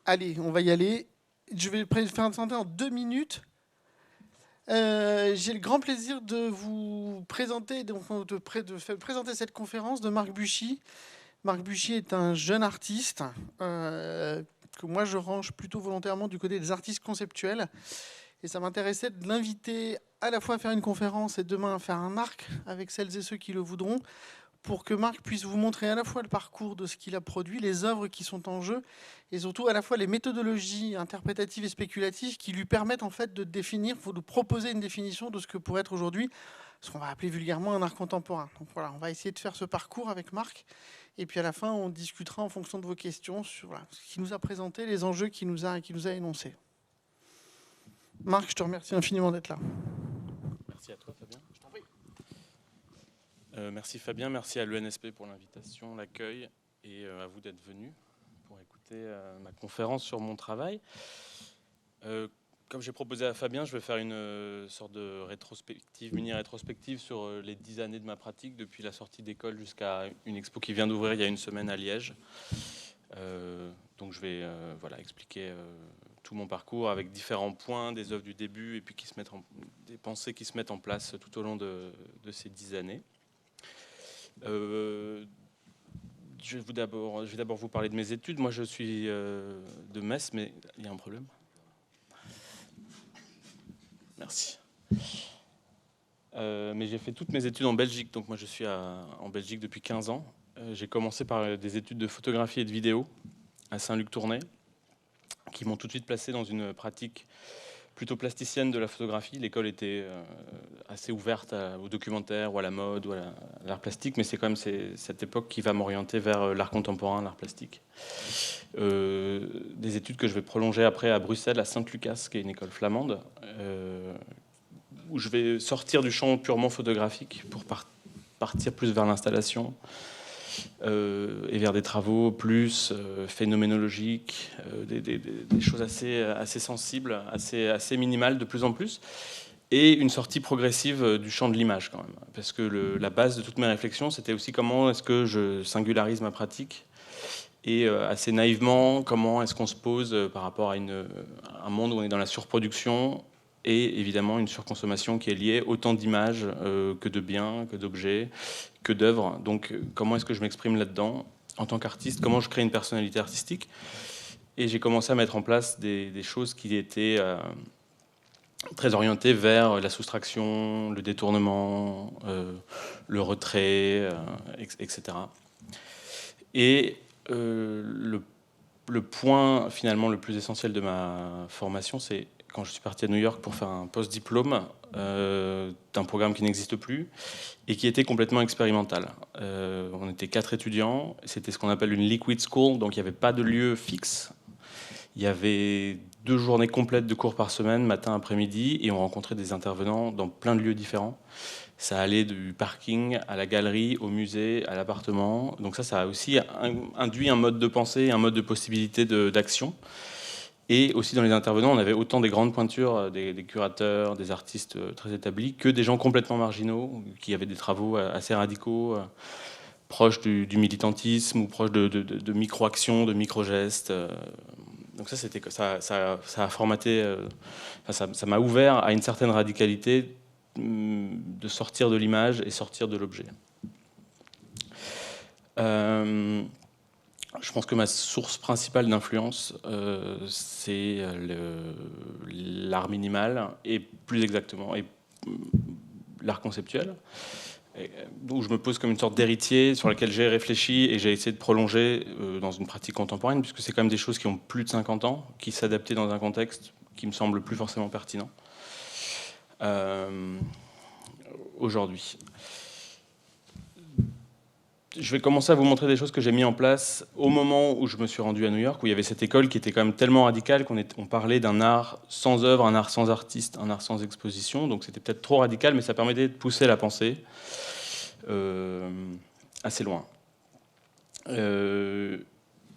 Allez, on va y aller. Je vais faire un synthèse en 2 minutes. J'ai le grand plaisir de vous présenter, présenter cette conférence de Marc Buchy. Marc Buchy est un jeune artiste que moi je range plutôt volontairement du côté des artistes conceptuels. Et ça m'intéressait de l'inviter à la fois à faire une conférence et demain à faire un arc avec celles et ceux qui le voudront, pour que Marc puisse vous montrer à la fois le parcours de ce qu'il a produit, les œuvres qui sont en jeu, et surtout à la fois les méthodologies interprétatives et spéculatives qui lui permettent en fait de définir, faut nous proposer une définition de ce que pourrait être aujourd'hui ce qu'on va appeler vulgairement un art contemporain. Donc voilà, on va essayer de faire ce parcours avec Marc, et puis à la fin on discutera en fonction de vos questions sur voilà, ce qu'il nous a présenté, les enjeux qu'il nous a énoncés. Marc, je te remercie infiniment d'être là. Merci à toi, Fabien. Je t'en prie. Merci Fabien, merci à l'ENSP pour l'invitation, l'accueil et à vous d'être venu pour écouter ma conférence sur mon travail. Comme j'ai proposé à Fabien, je vais faire une sorte de rétrospective, mini-rétrospective sur les 10 années de ma pratique, depuis la sortie d'école jusqu'à une expo qui vient d'ouvrir il y a une semaine à Liège. Donc je vais expliquer tout mon parcours avec différents points, des œuvres du début et puis des pensées qui se mettent en place tout au long de ces 10 années. Je vais d'abord vous parler de mes études. Moi, je suis de Metz, mais il y a un problème. Merci. Mais j'ai fait toutes mes études en Belgique, donc moi je suis en Belgique depuis 15 ans. J'ai commencé par des études de photographie et de vidéo à Saint-Luc-Tournai, qui m'ont tout de suite placé dans une pratique plutôt plasticienne de la photographie. L'école était assez ouverte au documentaire ou à la mode ou à l'art plastique, mais c'est quand même cette époque qui va m'orienter vers l'art contemporain, l'art plastique. Des études que je vais prolonger après à Bruxelles, à Saint-Lucas, qui est une école flamande, où je vais sortir du champ purement photographique pour partir plus vers l'installation et vers des travaux plus phénoménologiques, des choses assez sensibles, assez minimales de plus en plus, et une sortie progressive du champ de l'image quand même. Parce que la base de toutes mes réflexions, c'était aussi comment est-ce que je singularise ma pratique, et assez naïvement, comment est-ce qu'on se pose par rapport à un monde où on est dans la surproduction, et évidemment une surconsommation qui est liée autant d'images que de biens, que d'objets, que d'œuvres. Donc comment est-ce que je m'exprime là-dedans en tant qu'artiste, comment je crée une personnalité artistique. Et j'ai commencé à mettre en place des choses qui étaient très orientées vers la soustraction, le détournement, le retrait, etc. Et le point finalement le plus essentiel de ma formation, c'est quand je suis parti à New York pour faire un post-diplôme d'un programme qui n'existe plus et qui était complètement expérimental. On était 4 étudiants, c'était ce qu'on appelle une liquid school, donc il n'y avait pas de lieu fixe. Il y avait 2 journées complètes de cours par semaine, matin, après-midi, et on rencontrait des intervenants dans plein de lieux différents. Ça allait du parking à la galerie, au musée, à l'appartement. Donc ça a aussi induit un mode de pensée, un mode de possibilité d'action. Et aussi dans les intervenants, on avait autant des grandes pointures, des curateurs, des artistes très établis, que des gens complètement marginaux, qui avaient des travaux assez radicaux, proches du militantisme ou proches de micro-actions, de micro-gestes. Donc ça a formaté, ça m'a ouvert à une certaine radicalité de sortir de l'image et sortir de l'objet. Je pense que ma source principale d'influence, c'est l'art minimal, et plus exactement l'art conceptuel, où je me pose comme une sorte d'héritier sur laquelle j'ai réfléchi et j'ai essayé de prolonger dans une pratique contemporaine, puisque c'est quand même des choses qui ont plus de 50 ans, qui s'adaptaient dans un contexte qui me semble plus forcément pertinent aujourd'hui. Je vais commencer à vous montrer des choses que j'ai mis en place au moment où je me suis rendu à New York, où il y avait cette école qui était quand même tellement radicale qu'on parlait d'un art sans œuvre, un art sans artiste, un art sans exposition. Donc c'était peut-être trop radical, mais ça permettait de pousser la pensée assez loin. Une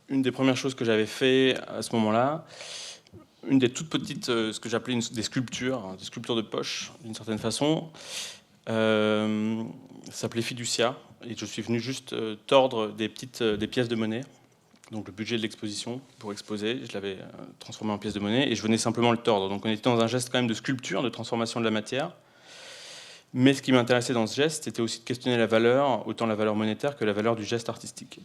des premières choses que j'avais fait à ce moment-là, une des toutes petites, ce que j'appelais des sculptures de poche, d'une certaine façon, s'appelait Fiducia. Et je suis venu juste tordre des pièces de monnaie donc le budget de l'exposition pour exposer, je l'avais transformé en pièce de monnaie et je venais simplement le tordre. Donc on était dans un geste quand même de sculpture, de transformation de la matière. Mais ce qui m'intéressait dans ce geste, c'était aussi de questionner la valeur, autant la valeur monétaire que la valeur du geste artistique.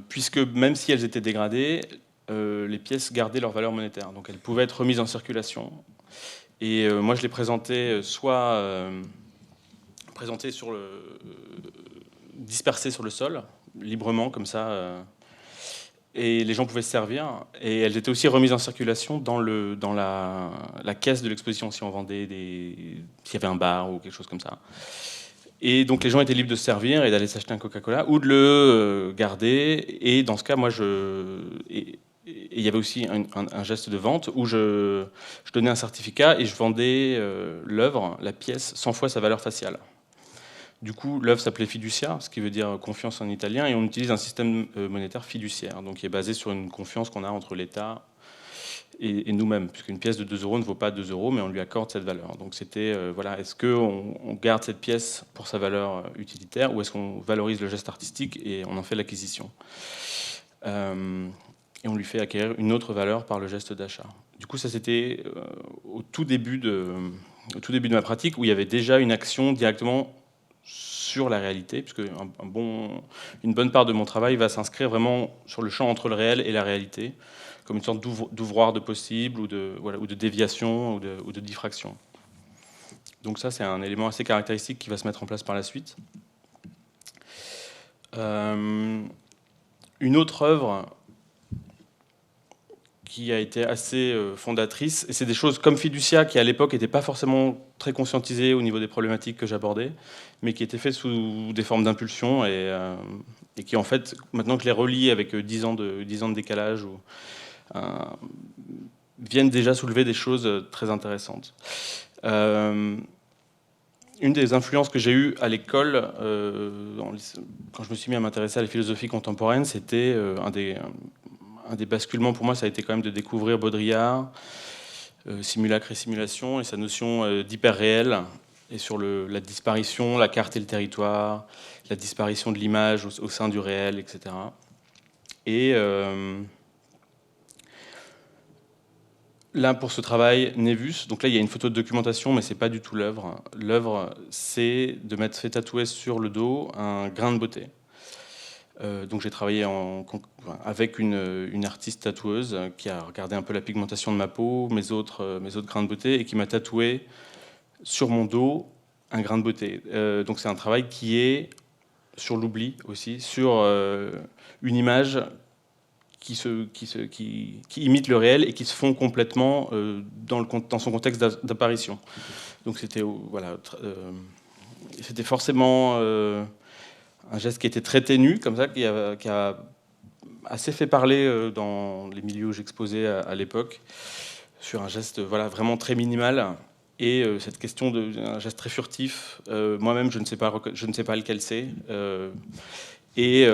Puisque même si elles étaient dégradées, les pièces gardaient leur valeur monétaire. Donc elles pouvaient être remises en circulation. Et moi, je les présentais soit présentées dispersées sur le sol, librement, comme ça. Et les gens pouvaient se servir. Et elles étaient aussi remises en circulation dans la caisse de l'exposition, si on vendait s'il y avait un bar ou quelque chose comme ça. Et donc les gens étaient libres de se servir et d'aller s'acheter un Coca-Cola ou de le garder. Et dans ce cas, moi, et il y avait aussi un geste de vente où je donnais un certificat et je vendais l'œuvre, la pièce, 100 fois sa valeur faciale. Du coup, l'œuvre s'appelait fiducia, ce qui veut dire confiance en italien, et on utilise un système monétaire fiduciaire, donc qui est basé sur une confiance qu'on a entre l'État et nous-mêmes, puisqu'une pièce de 2 euros ne vaut pas 2 euros, mais on lui accorde cette valeur. Donc c'était, voilà, est-ce qu'on garde cette pièce pour sa valeur utilitaire, ou est-ce qu'on valorise le geste artistique et on en fait l'acquisition et on lui fait acquérir une autre valeur par le geste d'achat. Du coup, ça c'était au tout début de ma pratique, où il y avait déjà une action directement sur la réalité, puisque une bonne part de mon travail va s'inscrire vraiment sur le champ entre le réel et la réalité, comme une sorte d'ouvroir de possible, ou de déviation, ou de diffraction. Donc ça, c'est un élément assez caractéristique qui va se mettre en place par la suite. Une autre œuvre qui a été assez fondatrice, et c'est des choses comme Fiducia, qui à l'époque n'était pas forcément très conscientisée au niveau des problématiques que j'abordais, mais qui était fait sous des formes d'impulsion, et qui en fait, maintenant que je les relis avec 10 ans de décalage, viennent déjà soulever des choses très intéressantes. Une des influences que j'ai eues à l'école, quand je me suis mis à m'intéresser à la philosophie contemporaine, c'était un des basculements pour moi, ça a été quand même de découvrir Baudrillard, Simulacre et Simulation, et sa notion d'hyper-réel, et sur la disparition, la carte et le territoire, la disparition de l'image au sein du réel, etc. Et là, pour ce travail, Névus, donc là, il y a une photo de documentation, mais c'est pas du tout l'œuvre. L'œuvre, c'est de m'être fait tatouer sur le dos un grain de beauté. Donc j'ai travaillé avec une artiste tatoueuse qui a regardé un peu la pigmentation de ma peau, mes autres grains de beauté, et qui m'a tatoué sur mon dos un grain de beauté. Donc c'est un travail qui est sur l'oubli aussi, sur une image qui imite le réel et qui se fond complètement dans son contexte d'apparition. Donc c'était c'était forcément un geste qui était très ténu, comme ça, qui a assez fait parler dans les milieux où j'exposais à l'époque, sur un geste vraiment très minimal. Et cette question d'un geste très furtif, moi-même, je ne sais pas lequel c'est. Et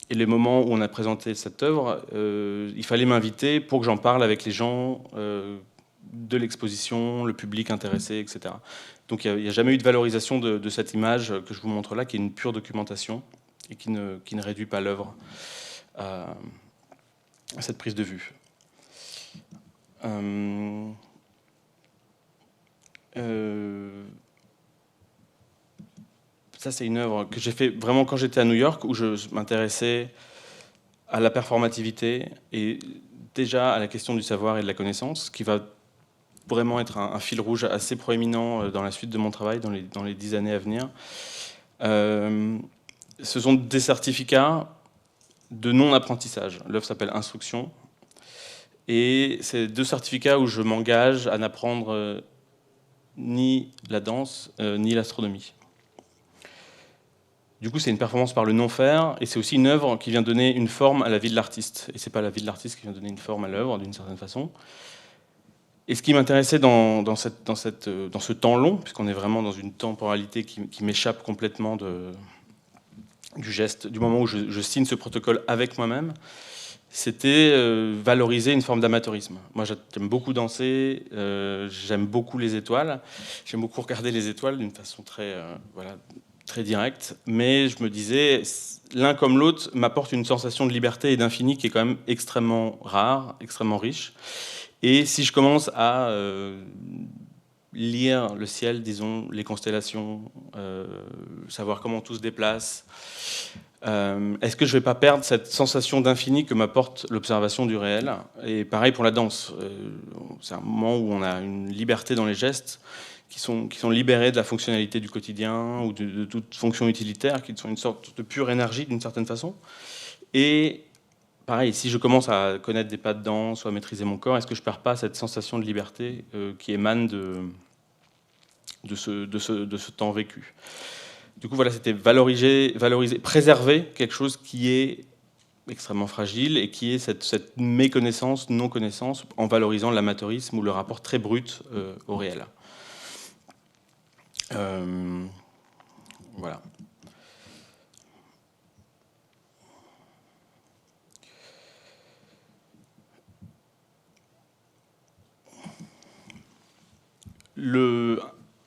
les moments où on a présenté cette œuvre, il fallait m'inviter pour que j'en parle avec les gens de l'exposition, le public intéressé, etc. Donc il n'y a jamais eu de valorisation de cette image que je vous montre là, qui est une pure documentation et qui ne réduit pas l'œuvre à cette prise de vue. Ça, c'est une œuvre que j'ai fait vraiment quand j'étais à New York, où je m'intéressais à la performativité et déjà à la question du savoir et de la connaissance, qui va vraiment être un fil rouge assez proéminent dans la suite de mon travail, dans les 10 années à venir. Ce sont des certificats de non-apprentissage. L'œuvre s'appelle Instruction. Et c'est 2 certificats où je m'engage à n'apprendre ni la danse, ni l'astronomie. Du coup, c'est une performance par le non-faire, et c'est aussi une œuvre qui vient donner une forme à la vie de l'artiste. Et c'est pas la vie de l'artiste qui vient donner une forme à l'œuvre, d'une certaine façon. Et ce qui m'intéressait dans ce temps long, puisqu'on est vraiment dans une temporalité qui m'échappe complètement du geste, du moment où je signe ce protocole avec moi-même, c'était valoriser une forme d'amateurisme. Moi, j'aime beaucoup danser, j'aime beaucoup les étoiles, j'aime beaucoup regarder les étoiles d'une façon très très direct, mais je me disais, l'un comme l'autre m'apporte une sensation de liberté et d'infini qui est quand même extrêmement rare, extrêmement riche. Et si je commence à lire le ciel, disons, les constellations, savoir comment tout se déplace, est-ce que je ne vais pas perdre cette sensation d'infini que m'apporte l'observation du réel? Et pareil pour la danse. C'est un moment où on a une liberté dans les gestes qui sont libérés de la fonctionnalité du quotidien ou de toute fonction utilitaire, qui sont une sorte de pure énergie d'une certaine façon. Et pareil, si je commence à connaître des pas de danse ou à maîtriser mon corps, est-ce que je ne perds pas cette sensation de liberté qui émane de ce temps vécu? Du coup, voilà, c'était valoriser, préserver quelque chose qui est extrêmement fragile et qui est cette méconnaissance, non-connaissance, en valorisant l'amateurisme ou le rapport très brut au réel. Voilà.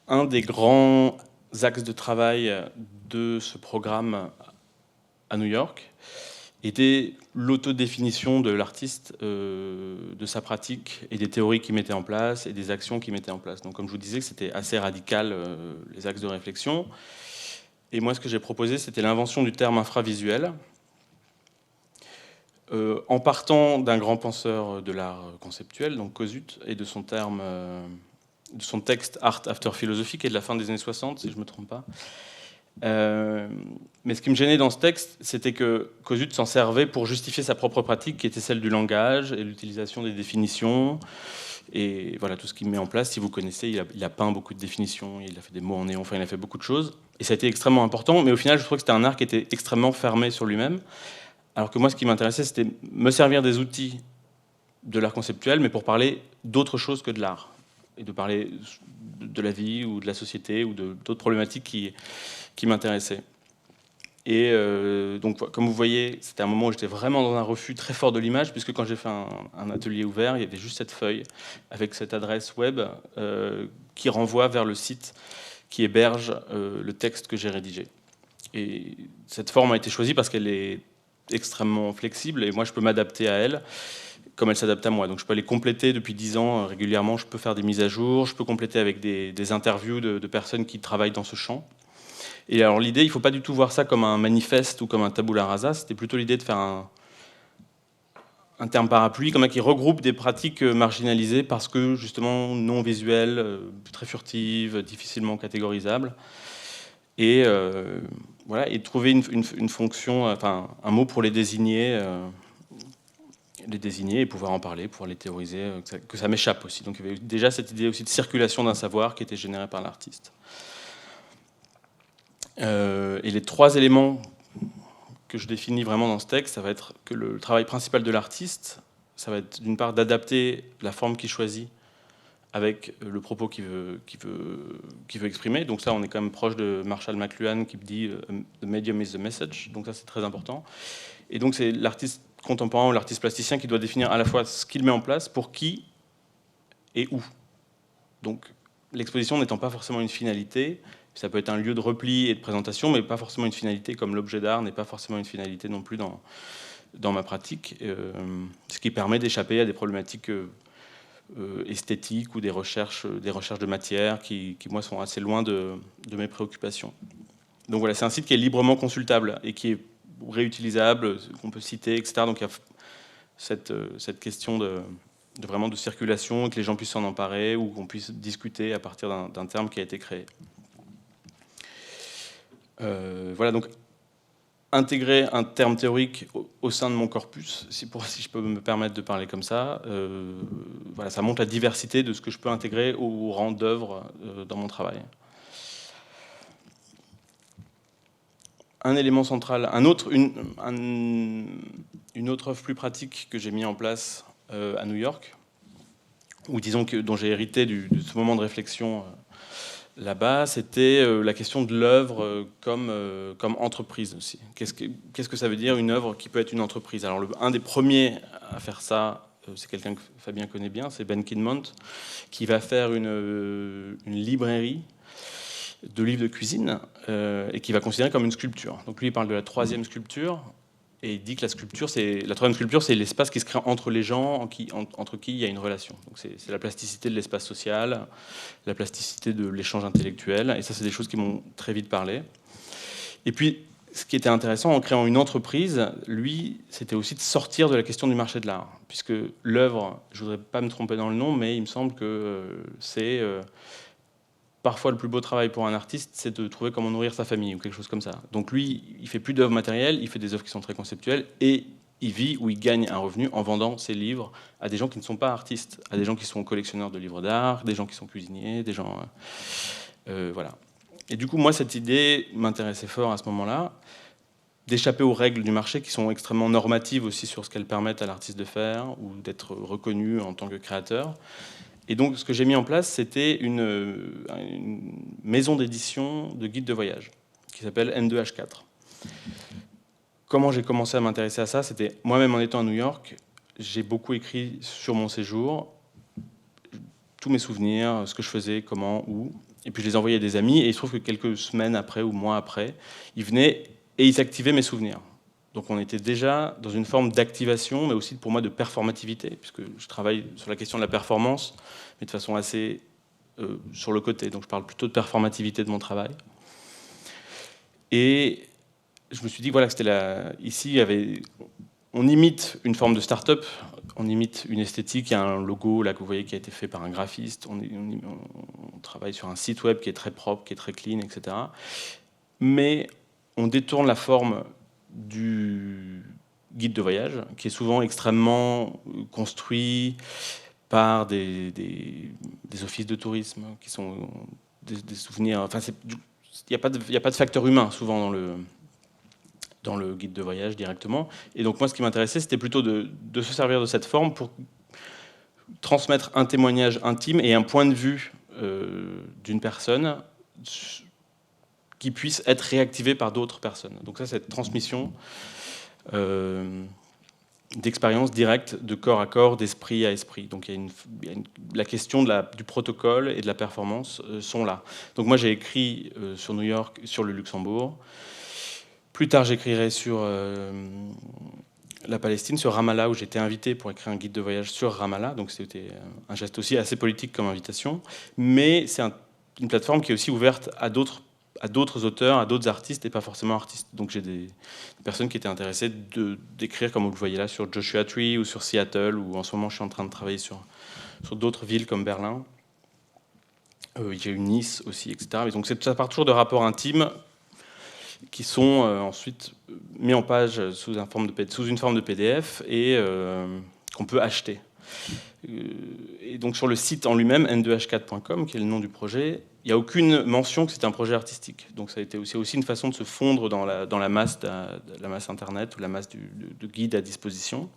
Un des grands axes de travail de ce programme à New York était l'autodéfinition de l'artiste, de sa pratique et des théories qu'il mettait en place et des actions qu'il mettait en place. Donc, comme je vous disais, c'était assez radical, les axes de réflexion. Et moi, ce que j'ai proposé, c'était l'invention du terme infravisuel, en partant d'un grand penseur de l'art conceptuel, donc Kosuth, et de son terme, de son texte Art After Philosophy, qui est de la fin des années 60, si je ne me trompe pas. Mais ce qui me gênait dans ce texte, c'était que Kosuth s'en servait pour justifier sa propre pratique, qui était celle du langage et l'utilisation des définitions. Et voilà, tout ce qu'il met en place, si vous connaissez, il a peint beaucoup de définitions, il a fait des mots en néon, enfin, il a fait beaucoup de choses. Et ça a été extrêmement important, mais au final, je trouvais que c'était un art qui était extrêmement fermé sur lui-même. Alors que moi, ce qui m'intéressait, c'était me servir des outils de l'art conceptuel, mais pour parler d'autre chose que de l'art. Et de parler de la vie ou de la société ou d'autres problématiques qui m'intéressaient. Et donc, comme vous voyez, c'était un moment où j'étais vraiment dans un refus très fort de l'image, puisque quand j'ai fait un atelier ouvert, il y avait juste cette feuille avec cette adresse web qui renvoie vers le site qui héberge le texte que j'ai rédigé. Et cette forme a été choisie parce qu'elle est extrêmement flexible et moi, je peux m'adapter à elle comme elle s'adapte à moi. Donc je peux aller compléter depuis 10 ans régulièrement, je peux faire des mises à jour, je peux compléter avec des interviews de personnes qui travaillent dans ce champ. Et alors l'idée, il ne faut pas du tout voir ça comme un manifeste ou comme un tabula rasa, c'était plutôt l'idée de faire un terme parapluie, comme un qui regroupe des pratiques marginalisées parce que justement non visuelles, très furtives, difficilement catégorisables. Et voilà, et trouver une fonction, enfin un mot pour les désigner et pouvoir en parler, pouvoir les théoriser, que ça m'échappe aussi. Donc il y avait déjà cette idée aussi de circulation d'un savoir qui était générée par l'artiste. Et les 3 éléments que je définis vraiment dans ce texte, ça va être que le travail principal de l'artiste, ça va être d'une part d'adapter la forme qu'il choisit avec le propos qu'il veut exprimer. Donc ça, on est quand même proche de Marshall McLuhan qui dit « The medium is the message ». Donc ça, c'est très important. Et donc c'est l'artiste contemporain ou l'artiste plasticien qui doit définir à la fois ce qu'il met en place, pour qui et où. Donc l'exposition n'étant pas forcément une finalité, ça peut être un lieu de repli et de présentation, mais pas forcément une finalité, comme l'objet d'art n'est pas forcément une finalité non plus dans ma pratique, ce qui permet d'échapper à des problématiques esthétiques ou des recherches de matière qui moi, sont assez loin de mes préoccupations. Donc voilà, c'est un site qui est librement consultable et qui est réutilisable, qu'on peut citer, etc. Donc il y a cette question vraiment de circulation, que les gens puissent s'en emparer ou qu'on puisse discuter à partir d'un terme qui a été créé. Voilà, donc intégrer un terme théorique au sein de mon corpus, si je peux me permettre de parler comme ça, voilà, ça montre la diversité de ce que je peux intégrer au rang d'œuvre dans mon travail. Un élément central, une autre œuvre plus pratique que j'ai mis en place à New York, ou disons dont j'ai hérité de ce moment de réflexion là-bas, c'était la question de l'œuvre comme entreprise aussi. Qu'est-ce que ça veut dire une œuvre qui peut être une entreprise? Alors un des premiers à faire ça, c'est quelqu'un que Fabien connaît bien, c'est Ben Kidmont, qui va faire une librairie de livres de cuisine et qui va considérer comme une sculpture. Donc lui, il parle de la troisième sculpture et il dit que la troisième sculpture, c'est l'espace qui se crée entre les gens, entre qui il y a une relation. Donc c'est la plasticité de l'espace social, la plasticité de l'échange intellectuel, et ça, c'est des choses qui m'ont très vite parlé. Et puis, ce qui était intéressant en créant une entreprise, lui, c'était aussi de sortir de la question du marché de l'art, puisque l'œuvre, je voudrais pas me tromper dans le nom, mais il me semble que c'est parfois le plus beau travail pour un artiste, c'est de trouver comment nourrir sa famille ou quelque chose comme ça. Donc lui, il fait plus d'œuvres matérielles, il fait des œuvres qui sont très conceptuelles et il vit ou il gagne un revenu en vendant ses livres à des gens qui ne sont pas artistes, à des gens qui sont collectionneurs de livres d'art, des gens qui sont cuisiniers, des gens voilà. Et du coup, moi, cette idée m'intéressait fort à ce moment-là, d'échapper aux règles du marché qui sont extrêmement normatives aussi sur ce qu'elles permettent à l'artiste de faire ou d'être reconnu en tant que créateur. Et donc, ce que j'ai mis en place, c'était une maison d'édition de guides de voyage qui s'appelle N2H4. Comment j'ai commencé à m'intéresser à ça? C'était moi-même en étant à New York, j'ai beaucoup écrit sur mon séjour, tous mes souvenirs, ce que je faisais, comment, où. Et puis je les envoyais à des amis, et il se trouve que quelques semaines après ou mois après, ils venaient et ils activaient mes souvenirs. Donc on était déjà dans une forme d'activation, mais aussi pour moi de performativité, puisque je travaille sur la question de la performance, mais de façon assez sur le côté. Donc je parle plutôt de performativité de mon travail. Et je me suis dit voilà, que c'était ici, on imite une forme de start-up, on imite une esthétique, il y a un logo là que vous voyez qui a été fait par un graphiste, on travaille sur un site web qui est très propre, qui est très clean, etc. Mais on détourne la forme du guide de voyage, qui est souvent extrêmement construit par des offices de tourisme, qui sont des souvenirs... Enfin, il n'y a pas de facteur humain, souvent, dans le guide de voyage directement. Et donc, moi, ce qui m'intéressait, c'était plutôt de se servir de cette forme pour transmettre un témoignage intime et un point de vue d'une personne qui puisse être réactivé par d'autres personnes. Donc ça, cette transmission d'expérience directe, de corps à corps, d'esprit à esprit. Donc la question du protocole et de la performance sont là. Donc moi, j'ai écrit sur New York, sur le Luxembourg. Plus tard, j'écrirai sur la Palestine, sur Ramallah, où j'étais invité pour écrire un guide de voyage sur Ramallah. Donc c'était un geste aussi assez politique comme invitation. Mais c'est une plateforme qui est aussi ouverte à d'autres auteurs, à d'autres artistes, et pas forcément artistes. Donc j'ai des personnes qui étaient intéressées d'écrire, comme vous le voyez là, sur Joshua Tree ou sur Seattle, ou en ce moment je suis en train de travailler sur d'autres villes comme Berlin. J'ai eu Nice aussi, etc. Et donc ça part toujours de rapports intimes qui sont ensuite mis en page sous une forme de PDF et qu'on peut acheter. Et donc sur le site en lui-même, n2h4.com, qui est le nom du projet, il n'y a aucune mention que c'est un projet artistique. Donc ça a été aussi une façon de se fondre dans la masse Internet ou la masse de guides à disposition.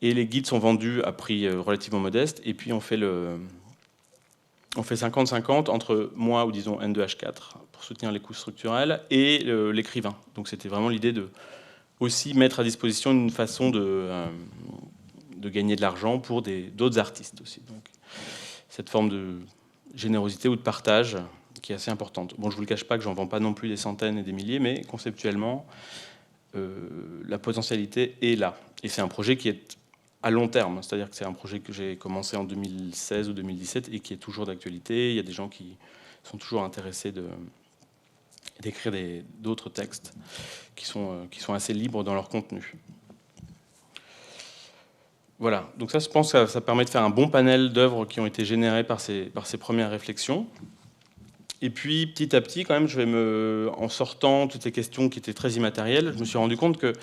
Et les guides sont vendus à prix relativement modeste. Et puis on fait 50-50 entre moi ou disons N2H4 pour soutenir les coûts structurels et l'écrivain. Donc c'était vraiment l'idée de aussi mettre à disposition une façon de gagner de l'argent pour d'autres artistes aussi. Donc cette forme de générosité ou de partage qui est assez importante. Bon, je ne vous le cache pas que j'en vends pas non plus des centaines et des milliers, mais conceptuellement, la potentialité est là. Et c'est un projet qui est à long terme, c'est-à-dire que c'est un projet que j'ai commencé en 2016 ou 2017 et qui est toujours d'actualité. Il y a des gens qui sont toujours intéressés d'écrire d'autres textes qui sont assez libres dans leur contenu. Voilà, donc ça, je pense que ça permet de faire un bon panel d'œuvres qui ont été générées par ces premières réflexions. Et puis, petit à petit, quand même, en sortant toutes ces questions qui étaient très immatérielles, je me suis rendu compte que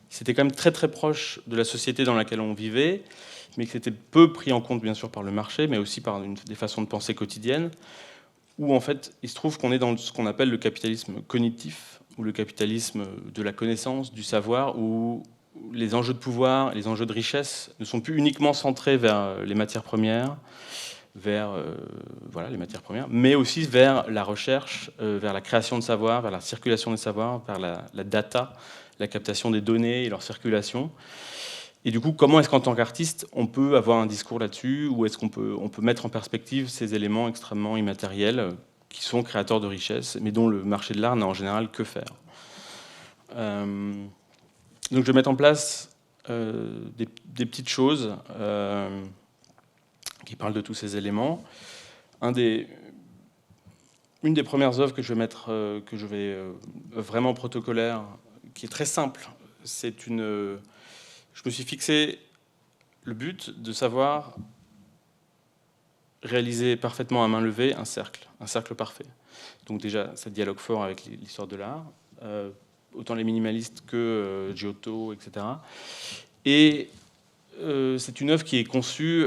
c'était quand même très très proche de la société dans laquelle on vivait, mais que c'était peu pris en compte, bien sûr, par le marché, mais aussi par des façons de penser quotidiennes, où en fait, il se trouve qu'on est dans ce qu'on appelle le capitalisme cognitif, ou le capitalisme de la connaissance, du savoir, où les enjeux de pouvoir, les enjeux de richesse ne sont plus uniquement centrés vers les matières premières, les matières premières, mais aussi vers la recherche, vers la création de savoir, vers la circulation des savoirs, vers la data, la captation des données et leur circulation. Et du coup, comment est-ce qu'en tant qu'artiste, on peut avoir un discours là-dessus, ou est-ce qu'on peut mettre en perspective ces éléments extrêmement immatériels qui sont créateurs de richesse, mais dont le marché de l'art n'a en général que faire. Donc je vais mettre en place des petites choses qui parlent de tous ces éléments. Une des premières œuvres que je vais vraiment protocolaire, qui est très simple, je me suis fixé le but de savoir réaliser parfaitement à main levée un cercle parfait. Donc déjà, ça dialogue fort avec l'histoire de l'art, autant les minimalistes que Giotto, etc. Et c'est une œuvre qui est conçue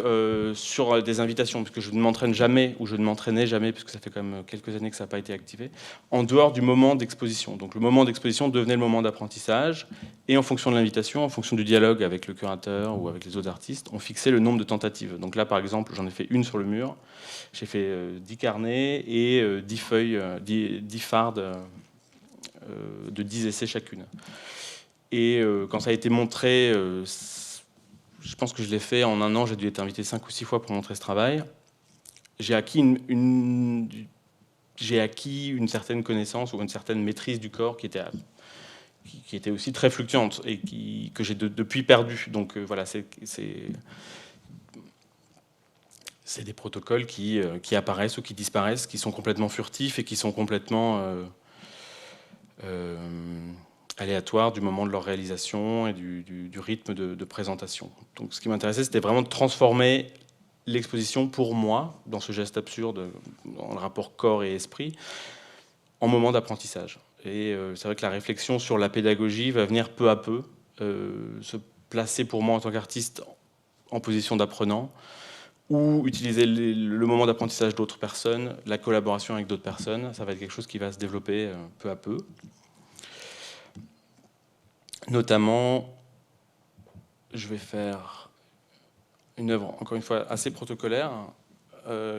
sur des invitations, puisque je ne m'entraîne jamais, ou je ne m'entraînais jamais, puisque ça fait quand même quelques années que ça n'a pas été activé, en dehors du moment d'exposition. Donc le moment d'exposition devenait le moment d'apprentissage, et en fonction de l'invitation, en fonction du dialogue avec le curateur ou avec les autres artistes, on fixait le nombre de tentatives. Donc là, par exemple, j'en ai fait une sur le mur, j'ai fait 10 carnets et 10 feuilles, 10 fardes de 10 essais chacune. Et quand ça a été montré... je pense que je l'ai fait en un an, j'ai dû être invité 5 ou 6 fois pour montrer ce travail. J'ai acquis une certaine connaissance ou une certaine maîtrise du corps qui était aussi très fluctuante et que j'ai depuis perdu. Donc voilà, c'est des protocoles qui apparaissent ou qui disparaissent, qui sont complètement furtifs et qui sont complètement aléatoires du moment de leur réalisation et du rythme de présentation. Donc ce qui m'intéressait, c'était vraiment de transformer l'exposition pour moi, dans ce geste absurde, dans le rapport corps et esprit, en moment d'apprentissage. Et c'est vrai que la réflexion sur la pédagogie va venir peu à peu se placer pour moi en tant qu'artiste en position d'apprenant, ou utiliser le moment d'apprentissage d'autres personnes, la collaboration avec d'autres personnes. Ça va être quelque chose qui va se développer peu à peu. Notamment, je vais faire une œuvre, encore une fois, assez protocolaire,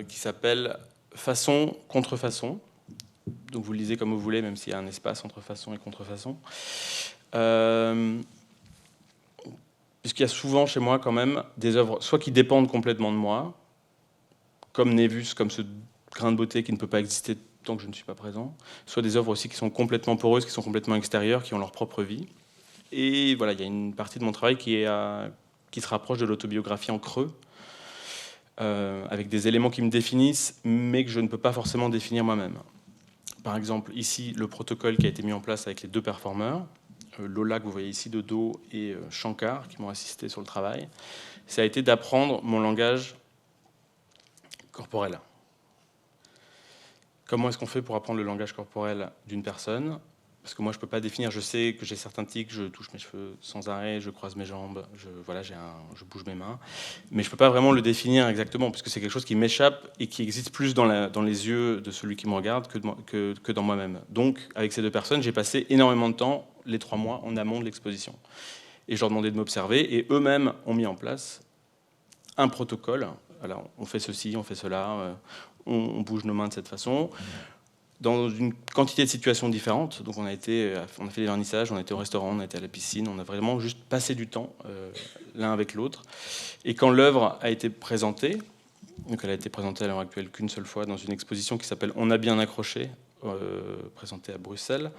qui s'appelle « Façon contre façon ». Donc vous le lisez comme vous voulez, même s'il y a un espace entre façon et contrefaçon. Puisqu'il y a souvent chez moi quand même des œuvres, soit qui dépendent complètement de moi, comme Névus, comme ce grain de beauté qui ne peut pas exister tant que je ne suis pas présent, soit des œuvres aussi qui sont complètement poreuses, qui sont complètement extérieures, qui ont leur propre vie. Et voilà, il y a une partie de mon travail qui se rapproche de l'autobiographie en creux, avec des éléments qui me définissent, mais que je ne peux pas forcément définir moi-même. Par exemple, ici, le protocole qui a été mis en place avec les deux performeurs, Lola, que vous voyez ici de dos, et Shankar, qui m'ont assisté sur le travail, ça a été d'apprendre mon langage corporel. Comment est-ce qu'on fait pour apprendre le langage corporel d'une personne ? Parce que moi, je ne peux pas définir, je sais que j'ai certains tics, je touche mes cheveux sans arrêt, je croise mes jambes, je bouge mes mains, mais je ne peux pas vraiment le définir exactement, puisque c'est quelque chose qui m'échappe et qui existe plus dans les yeux de celui qui me regarde que dans moi-même. Donc, avec ces deux personnes, j'ai passé énormément de temps, les 3 mois, en amont de l'exposition. Et je leur demandais de m'observer, et eux-mêmes ont mis en place un protocole. Alors, on fait ceci, on fait cela, on bouge nos mains de cette façon, dans une quantité de situations différentes. Donc on a fait des vernissages, on a été au restaurant, on a été à la piscine, on a vraiment juste passé du temps l'un avec l'autre. Et quand l'œuvre a été présentée, donc elle a été présentée à l'heure actuelle qu'une seule fois dans une exposition qui s'appelle On a bien accroché, présentée à Bruxelles,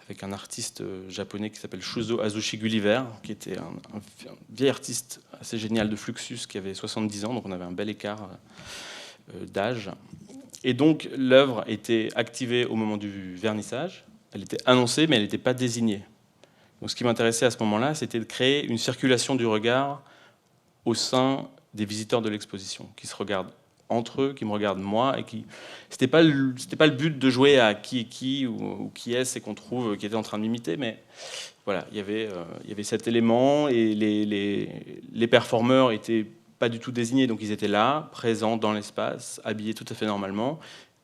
avec un artiste japonais qui s'appelle Shuzo Azushi Gulliver, qui était un vieil artiste assez génial de Fluxus, qui avait 70 ans, donc on avait un bel écart d'âge. Et donc, l'œuvre était activée au moment du vernissage. Elle était annoncée, mais elle n'était pas désignée. Donc, ce qui m'intéressait à ce moment-là, c'était de créer une circulation du regard au sein des visiteurs de l'exposition, qui se regardent entre eux, qui me regardent moi, et qui... C'était pas le but de jouer à qui est qui, ou qui est-ce, et qu'on trouve qui était en train de m'imiter, mais voilà, il y avait cet élément, et les performeurs étaient pas du tout désignés, donc ils étaient là, présents dans l'espace, habillés tout à fait normalement,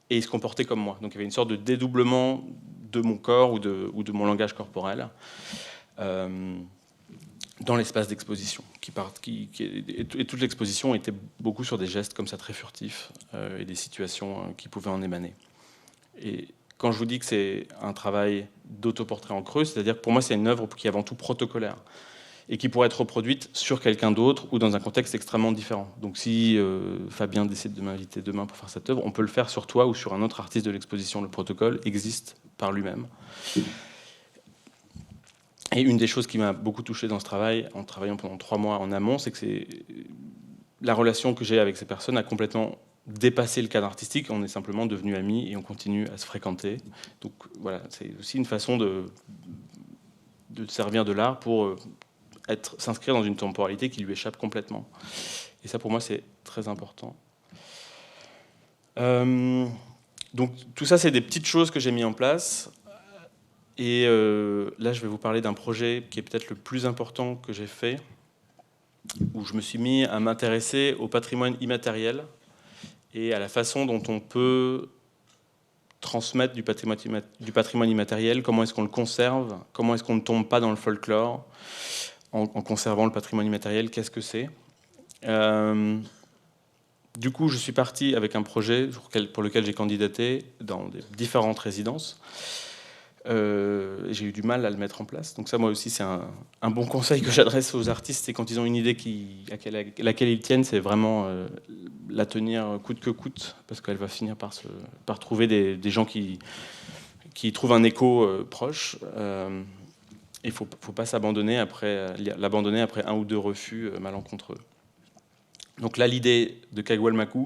et ils se comportaient comme moi. Donc il y avait une sorte de dédoublement de mon corps ou de mon langage corporel dans l'espace d'exposition. Et toute l'exposition était beaucoup sur des gestes comme ça très furtifs et des situations qui pouvaient en émaner. Et quand je vous dis que c'est un travail d'autoportrait en creux, c'est-à-dire que pour moi c'est une œuvre qui est avant tout protocolaire. et qui pourrait être reproduite sur quelqu'un d'autre ou dans un contexte extrêmement différent. Donc si Fabien décide de m'inviter demain pour faire cette œuvre, on peut le faire sur toi ou sur un autre artiste de l'exposition. Le protocole existe par lui-même. Et une des choses qui m'a beaucoup touché dans ce travail, en travaillant pendant 3 mois en amont, c'est que la relation que j'ai avec ces personnes a complètement dépassé le cadre artistique. On est simplement devenus amis et on continue à se fréquenter. Donc voilà, c'est aussi une façon de servir de l'art pour s'inscrire dans une temporalité qui lui échappe complètement. Et ça, pour moi, c'est très important. Donc tout ça, c'est des petites choses que j'ai mis en place. Et là, je vais vous parler d'un projet qui est peut-être le plus important que j'ai fait, où je me suis mis à m'intéresser au patrimoine immatériel et à la façon dont on peut transmettre du patrimoine immatériel, comment est-ce qu'on le conserve, comment est-ce qu'on ne tombe pas dans le folklore en conservant le patrimoine immatériel, qu'est-ce que c'est. Du coup, je suis parti avec un projet pour lequel j'ai candidaté dans différentes résidences. J'ai eu du mal à le mettre en place. Donc ça, moi aussi, c'est un bon conseil que j'adresse aux artistes, c'est quand ils ont une idée à laquelle ils tiennent, c'est vraiment la tenir coûte que coûte, parce qu'elle va finir par trouver des gens qui trouvent un écho proche. Il ne faut pas l'abandonner après 1 ou 2 refus malencontreux. Donc là, l'idée de Kagwalmaku,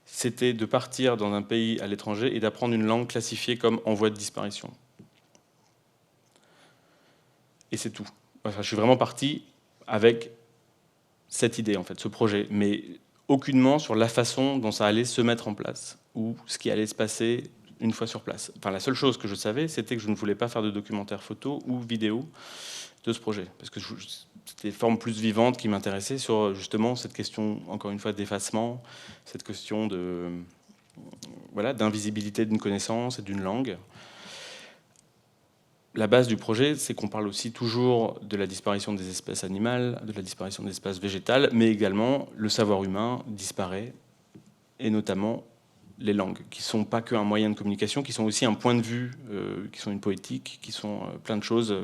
c'était de partir dans un pays à l'étranger et d'apprendre une langue classifiée comme en voie de disparition. Et c'est tout. Enfin, je suis vraiment parti avec cette idée, en fait, ce projet, mais aucunement sur la façon dont ça allait se mettre en place ou ce qui allait se passer une fois sur place. Enfin, la seule chose que je savais, c'était que je ne voulais pas faire de documentaire photo ou vidéo de ce projet, parce que c'était des formes plus vivantes qui m'intéressaient sur justement cette question, encore une fois, d'effacement, cette question d'invisibilité d'une connaissance et d'une langue. La base du projet, c'est qu'on parle aussi toujours de la disparition des espèces animales, de la disparition des espèces végétales, mais également le savoir humain disparaît, et notamment les langues, qui ne sont pas qu'un moyen de communication, qui sont aussi un point de vue, qui sont une poétique, qui sont plein de choses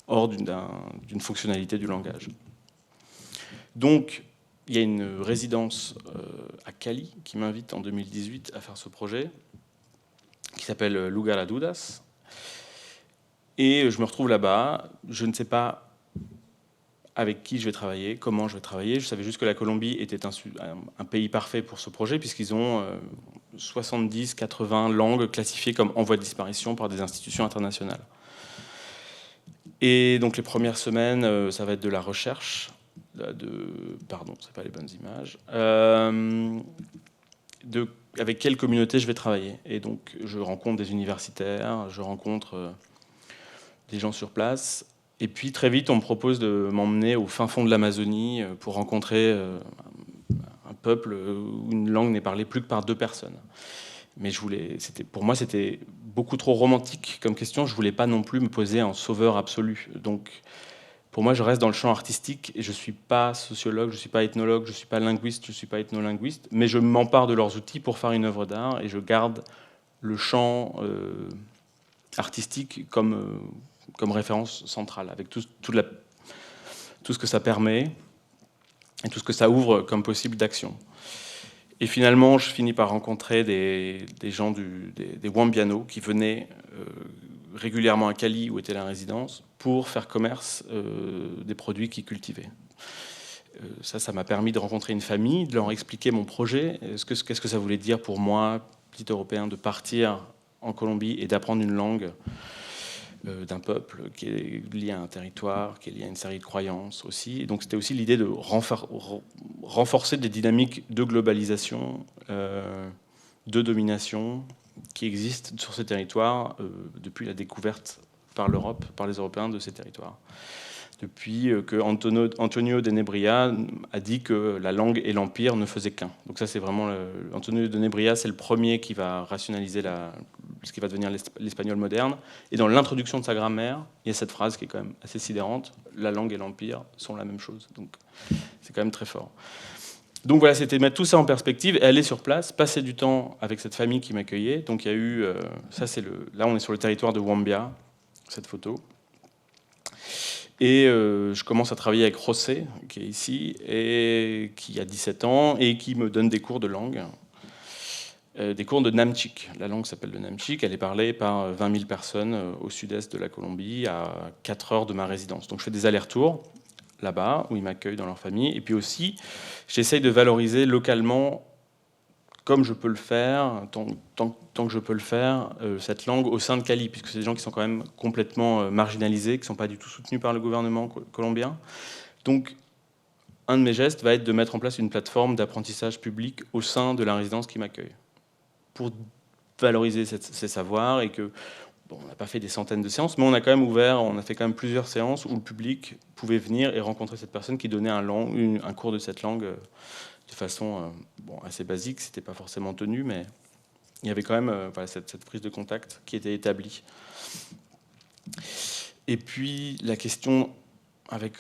hors d'une fonctionnalité du langage. Donc, il y a une résidence à Cali qui m'invite en 2018 à faire ce projet, qui s'appelle Lugar a Dudas. Et je me retrouve là-bas, je ne sais pas avec qui je vais travailler, comment je vais travailler. Je savais juste que la Colombie était un pays parfait pour ce projet, puisqu'ils ont 70-80 langues classifiées comme en voie de disparition par des institutions internationales. Et donc les premières semaines, ça va être de la recherche, pardon, c'est pas les bonnes images, avec quelle communauté je vais travailler. Et donc je rencontre des universitaires, je rencontre des gens sur place. Et puis très vite, on me propose de m'emmener au fin fond de l'Amazonie pour rencontrer un peuple où une langue n'est parlée plus que par 2 personnes. Mais pour moi, c'était beaucoup trop romantique comme question. Je ne voulais pas non plus me poser en sauveur absolu. Donc, pour moi, je reste dans le champ artistique et je ne suis pas sociologue, je ne suis pas ethnologue, je ne suis pas linguiste, je ne suis pas ethnolinguiste, mais je m'empare de leurs outils pour faire une œuvre d'art et je garde le champ artistique comme référence centrale, avec tout ce que ça permet et tout ce que ça ouvre comme possible d'action. Et finalement, je finis par rencontrer des gens des Wambiano qui venaient régulièrement à Cali, où était la résidence, pour faire commerce des produits qu'ils cultivaient. Ça m'a permis de rencontrer une famille, de leur expliquer mon projet, qu'est-ce que ça voulait dire pour moi, petit Européen, de partir en Colombie et d'apprendre une langue d'un peuple qui est lié à un territoire, qui est lié à une série de croyances aussi. Et donc c'était aussi l'idée de renforcer des dynamiques de globalisation, de domination qui existent sur ces territoires depuis la découverte par l'Europe, par les Européens de ces territoires. Depuis que Antonio de Nebria a dit que la langue et l'empire ne faisaient qu'un. Donc ça, c'est vraiment... Antonio de Nebria, c'est le premier qui va rationaliser ce qui va devenir l'espagnol moderne. Et dans l'introduction de sa grammaire, il y a cette phrase qui est quand même assez sidérante. La langue et l'empire sont la même chose. Donc c'est quand même très fort. Donc voilà, c'était mettre tout ça en perspective et aller sur place, passer du temps avec cette famille qui m'accueillait. Donc il y a eu... là, on est sur le territoire de Wambia, cette photo. Et je commence à travailler avec José, qui est ici, et qui a 17 ans, et qui me donne des cours de langue, des cours de Namchik. La langue s'appelle le Namchik, elle est parlée par 20 000 personnes au sud-est de la Colombie, à 4 heures de ma résidence. Donc je fais des allers-retours là-bas, où ils m'accueillent dans leur famille, et puis aussi, j'essaye de valoriser localement, comme je peux le faire, tant que je peux le faire, cette langue au sein de Cali, puisque c'est des gens qui sont quand même complètement marginalisés, qui ne sont pas du tout soutenus par le gouvernement colombien. Donc, un de mes gestes va être de mettre en place une plateforme d'apprentissage public au sein de la résidence qui m'accueille, pour valoriser ces savoirs, et que, bon, on n'a pas fait des centaines de séances, mais on a quand même ouvert, on a fait quand même plusieurs séances où le public pouvait venir et rencontrer cette personne qui donnait un cours de cette langue de façon assez basique. C'était pas forcément tenu, mais il y avait quand même cette prise de contact qui était établie. Et puis la question avec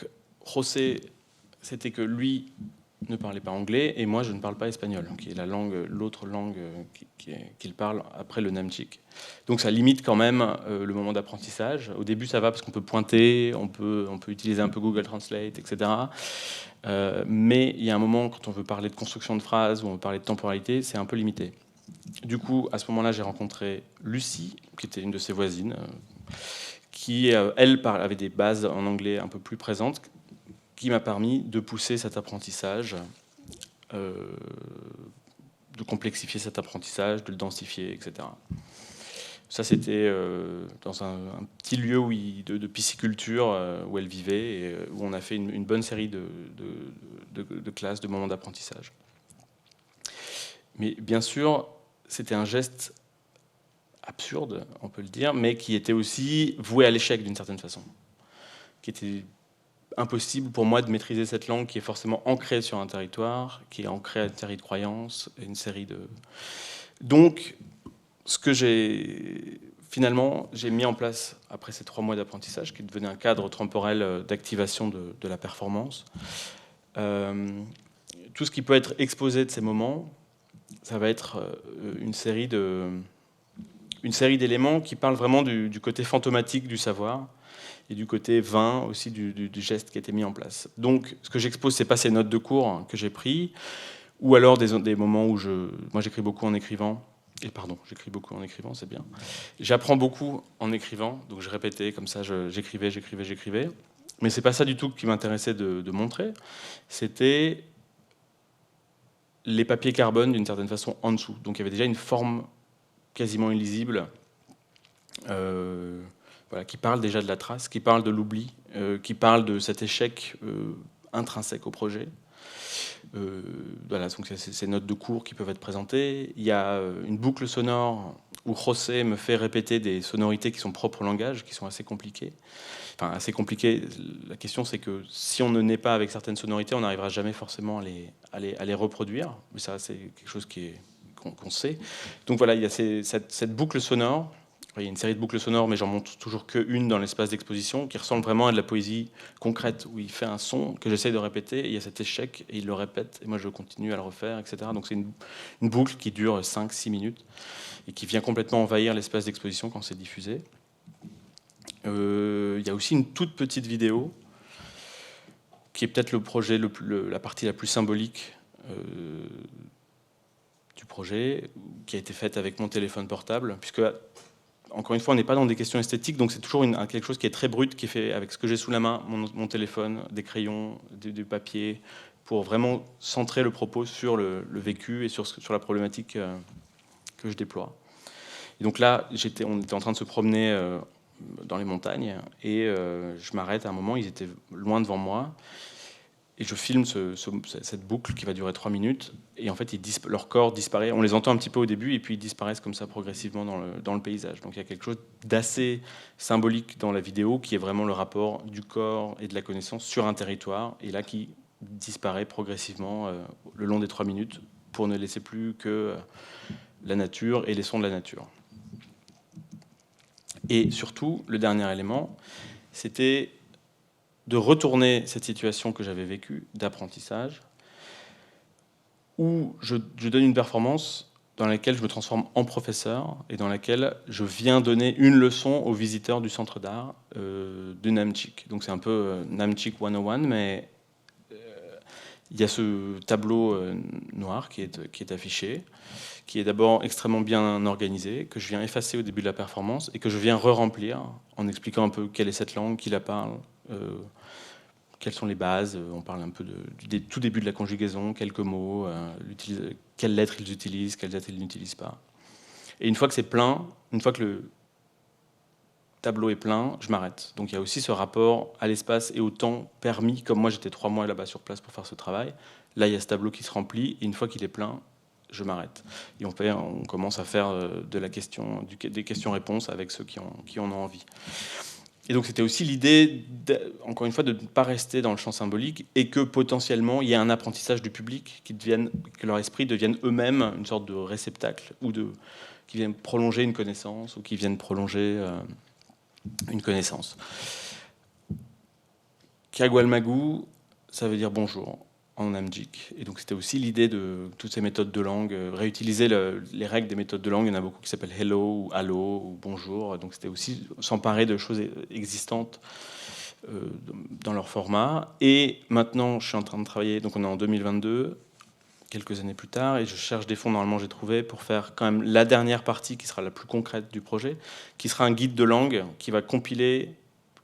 José, c'était que lui ne parlait pas anglais et moi je ne parle pas espagnol, qui est l'autre langue qu'il parle après le Namchik. Donc ça limite quand même le moment d'apprentissage. Au début ça va parce qu'on peut pointer, on peut utiliser un peu Google Translate, etc. Mais il y a un moment, quand on veut parler de construction de phrases ou on veut parler de temporalité, c'est un peu limité. Du coup, à ce moment-là, j'ai rencontré Lucie, qui était une de ses voisines, qui, elle, avait des bases en anglais un peu plus présentes, qui m'a permis de pousser cet apprentissage, de complexifier cet apprentissage, de le densifier, etc. Ça, c'était dans un petit lieu de pisciculture où elle vivait et où on a fait une bonne série de classes, de moments d'apprentissage. Mais bien sûr, c'était un geste absurde, on peut le dire, mais qui était aussi voué à l'échec d'une certaine façon. Qui était impossible pour moi de maîtriser cette langue qui est forcément ancrée sur un territoire, qui est ancrée à une série de croyances, une série de... Donc, ce que j'ai mis en place après ces 3 mois d'apprentissage, qui devenait un cadre temporel d'activation de la performance, tout ce qui peut être exposé de ces moments, ça va être une série d'éléments qui parlent vraiment du côté fantomatique du savoir et du côté vain aussi du geste qui a été mis en place. Donc, ce que j'expose, c'est pas ces notes de cours que j'ai pris, ou alors des moments où moi j'écris beaucoup en écrivant. Et pardon, j'écris beaucoup en écrivant, c'est bien. J'apprends beaucoup en écrivant, donc je répétais comme ça, j'écrivais. Mais c'est pas ça du tout qui m'intéressait de montrer. C'était les papiers carbone d'une certaine façon en dessous. Donc il y avait déjà une forme quasiment illisible qui parle déjà de la trace, qui parle de l'oubli, qui parle de cet échec intrinsèque au projet. Voilà, donc c'est ces notes de cours qui peuvent être présentées. Il y a une boucle sonore où José me fait répéter des sonorités qui sont propres au langage, qui sont assez compliquées. Enfin, assez compliquées. La question, c'est que si on ne naît pas avec certaines sonorités, on n'arrivera jamais forcément à les reproduire. Mais ça, c'est quelque chose qu'on sait. Donc voilà, il y a cette boucle sonore. Il y a une série de boucles sonores, mais j'en montre toujours qu'une dans l'espace d'exposition, qui ressemble vraiment à de la poésie concrète, où il fait un son que j'essaye de répéter, et il y a cet échec, et il le répète, et moi je continue à le refaire, etc. Donc c'est une boucle qui dure 5-6 minutes, et qui vient complètement envahir l'espace d'exposition quand c'est diffusé. Il y a aussi une toute petite vidéo, qui est peut-être le projet, la partie la plus symbolique du projet, qui a été faite avec mon téléphone portable, puisque... Encore une fois, on n'est pas dans des questions esthétiques, donc c'est toujours quelque chose qui est très brut, qui est fait avec ce que j'ai sous la main, mon téléphone, des crayons, du papier, pour vraiment centrer le propos sur le vécu et sur la problématique que je déploie. Et donc là, on était en train de se promener dans les montagnes, et je m'arrête à un moment, ils étaient loin devant moi, et je filme cette boucle qui va durer 3 minutes, et en fait, leur corps disparaît. On les entend un petit peu au début, et puis ils disparaissent comme ça progressivement dans le paysage. Donc il y a quelque chose d'assez symbolique dans la vidéo, qui est vraiment le rapport du corps et de la connaissance sur un territoire, et là qui disparaît progressivement le long des 3 minutes, pour ne laisser plus que la nature et les sons de la nature. Et surtout, le dernier élément, c'était de retourner cette situation que j'avais vécue d'apprentissage, où je donne une performance dans laquelle je me transforme en professeur et dans laquelle je viens donner une leçon aux visiteurs du centre d'art de Namchik. Donc c'est un peu Namchik 101, mais il y a ce tableau noir qui est affiché, qui est d'abord extrêmement bien organisé, que je viens effacer au début de la performance et que je viens re-remplir en expliquant un peu quelle est cette langue, qui la parle, quelles sont les bases. On parle un peu du tout début de la conjugaison, quelques mots, quelles lettres ils utilisent, quelles lettres ils n'utilisent pas. Et une fois que c'est plein, une fois que le tableau est plein, je m'arrête. Donc il y a aussi ce rapport à l'espace et au temps permis, comme moi j'étais 3 mois là-bas sur place pour faire ce travail. Là, il y a ce tableau qui se remplit, et une fois qu'il est plein, je m'arrête. Et on commence à faire des questions-réponses avec ceux qui en ont envie. Et donc c'était aussi l'idée, encore une fois, de ne pas rester dans le champ symbolique et que potentiellement il y ait un apprentissage du public, que leur esprit devienne eux-mêmes une sorte de réceptacle, ou qui viennent prolonger une connaissance, ou qui viennent prolonger une connaissance. Kagwalmagu, ça veut dire bonjour en namjik. Et donc c'était aussi l'idée de toutes ces méthodes de langue, réutiliser les règles des méthodes de langue. Il y en a beaucoup qui s'appellent hello, ou allo, ou bonjour. Donc c'était aussi s'emparer de choses existantes dans leur format. Et maintenant, je suis en train de travailler, donc on est en 2022, quelques années plus tard, et je cherche des fonds, normalement j'ai trouvé, pour faire quand même la dernière partie qui sera la plus concrète du projet, qui sera un guide de langue qui va compiler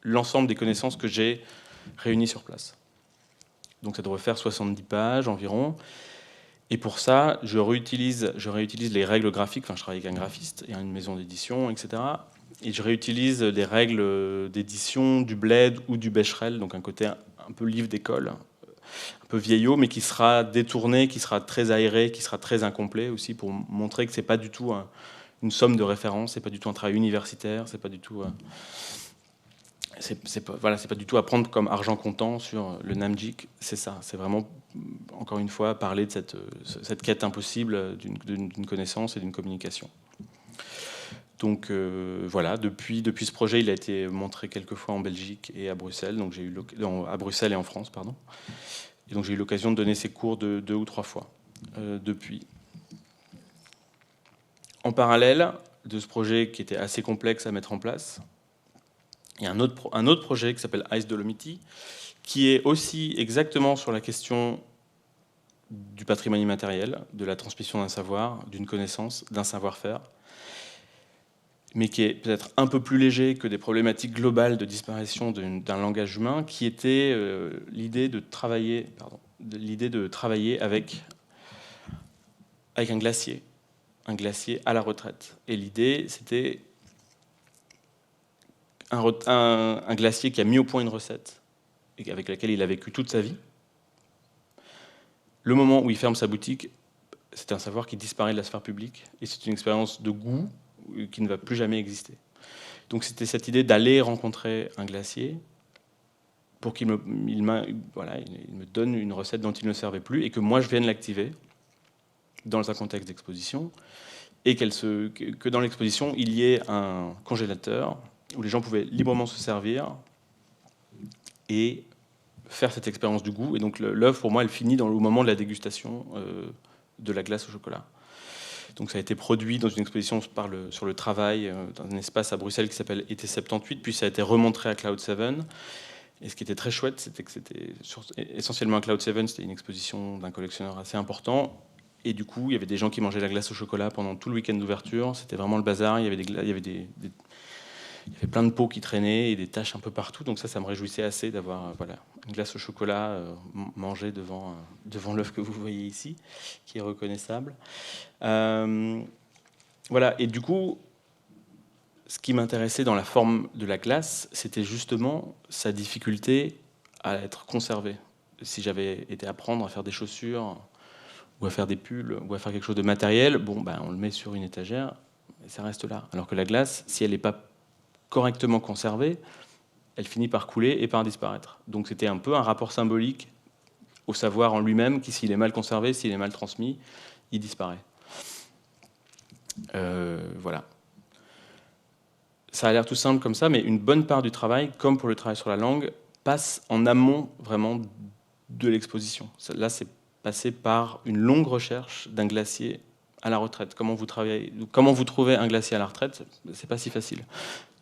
l'ensemble des connaissances que j'ai réunies sur place. Donc ça devrait faire 70 pages environ. Et pour ça, je réutilise les règles graphiques. Enfin, je travaille avec un graphiste et une maison d'édition, etc. Et je réutilise des règles d'édition du Bled ou du Becherel, donc un côté un peu livre d'école, un peu vieillot, mais qui sera détourné, qui sera très aéré, qui sera très incomplet aussi, pour montrer que c'est pas du tout une somme de références, c'est pas du tout un travail universitaire, c'est pas du tout... c'est pas du tout à prendre comme argent comptant sur le Namjik, c'est ça. C'est vraiment, encore une fois, parler de cette quête impossible d'une connaissance et d'une communication. Donc voilà, depuis ce projet, il a été montré quelques fois en Belgique et à Bruxelles, donc à Bruxelles et en France, pardon. Et donc j'ai eu l'occasion de donner ces cours 2 ou 3 fois depuis. En parallèle de ce projet qui était assez complexe à mettre en place, il y a un autre projet qui s'appelle Ice Dolomiti, qui est aussi exactement sur la question du patrimoine immatériel, de la transmission d'un savoir, d'une connaissance, d'un savoir-faire, mais qui est peut-être un peu plus léger que des problématiques globales de disparition d'un langage humain, qui était l'idée de travailler avec un glacier à la retraite. Et l'idée, c'était un glacier qui a mis au point une recette et avec laquelle il a vécu toute sa vie. Le moment où il ferme sa boutique, c'est un savoir qui disparaît de la sphère publique et c'est une expérience de goût qui ne va plus jamais exister. Donc c'était cette idée d'aller rencontrer un glacier pour qu'il me donne une recette dont il ne servait plus et que moi je vienne l'activer dans un contexte d'exposition et que dans l'exposition il y ait un congélateur où les gens pouvaient librement se servir et faire cette expérience du goût. Et donc l'œuvre, pour moi, elle finit au moment de la dégustation de la glace au chocolat. Donc ça a été produit dans une exposition sur le travail, dans un espace à Bruxelles qui s'appelle Été 78, puis ça a été remontré à Cloud 7. Et ce qui était très chouette, c'était que c'était essentiellement à Cloud 7, c'était une exposition d'un collectionneur assez important. Et du coup, il y avait des gens qui mangeaient la glace au chocolat pendant tout le week-end d'ouverture. C'était vraiment le bazar. Il y avait plein de pots qui traînaient et des taches un peu partout. Donc ça me réjouissait assez d'avoir une glace au chocolat mangée devant l'œuvre que vous voyez ici, qui est reconnaissable. Voilà. Et du coup, ce qui m'intéressait dans la forme de la glace, c'était justement sa difficulté à être conservée. Si j'avais été apprendre à faire des chaussures ou à faire des pulls ou à faire quelque chose de matériel, on le met sur une étagère et ça reste là. Alors que la glace, si elle n'est pas correctement conservée, elle finit par couler et par disparaître. Donc c'était un peu un rapport symbolique au savoir en lui-même qui, s'il est mal conservé, s'il est mal transmis, il disparaît. Voilà. Ça a l'air tout simple comme ça, mais une bonne part du travail, comme pour le travail sur la langue, passe en amont vraiment de l'exposition. Là, c'est passé par une longue recherche d'un glacier à la retraite. Comment vous trouvez un glacier à la retraite? C'est pas si facile.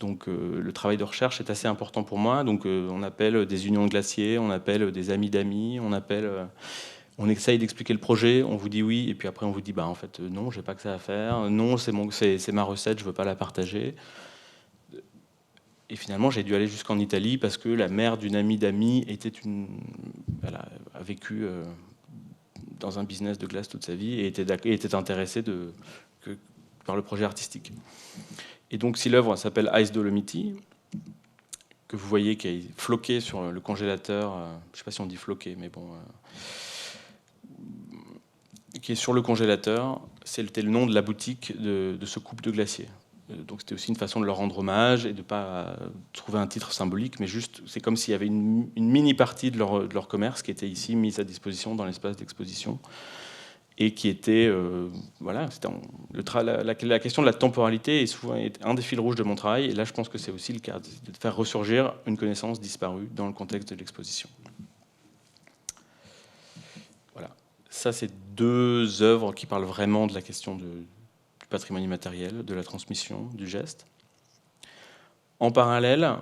Donc le travail de recherche est assez important pour moi. Donc on appelle des unions de glaciers, on appelle des amis d'amis, on essaye d'expliquer le projet, on vous dit oui, et puis après on vous dit en fait non, j'ai pas que ça à faire, non, c'est ma recette, je veux pas la partager. Et finalement, j'ai dû aller jusqu'en Italie parce que la mère d'une amie d'amis a vécu dans un business de glace toute sa vie et était intéressée par le projet artistique. Et donc, si l'œuvre s'appelle Ice Dolomiti, que vous voyez qui est floqué sur le congélateur, je ne sais pas si on dit floqué, mais bon, qui est sur le congélateur, c'était le nom de la boutique de ce couple de glaciers. Donc c'était aussi une façon de leur rendre hommage et de ne pas trouver un titre symbolique, mais juste, c'est comme s'il y avait une mini-partie de leur commerce qui était ici mise à disposition dans l'espace d'exposition et qui était, la question de la temporalité est souvent un des fils rouges de mon travail, et là je pense que c'est aussi le cas, de faire ressurgir une connaissance disparue dans le contexte de l'exposition. Voilà. Ça, c'est 2 œuvres qui parlent vraiment de la question du patrimoine immatériel, de la transmission, du geste. En parallèle,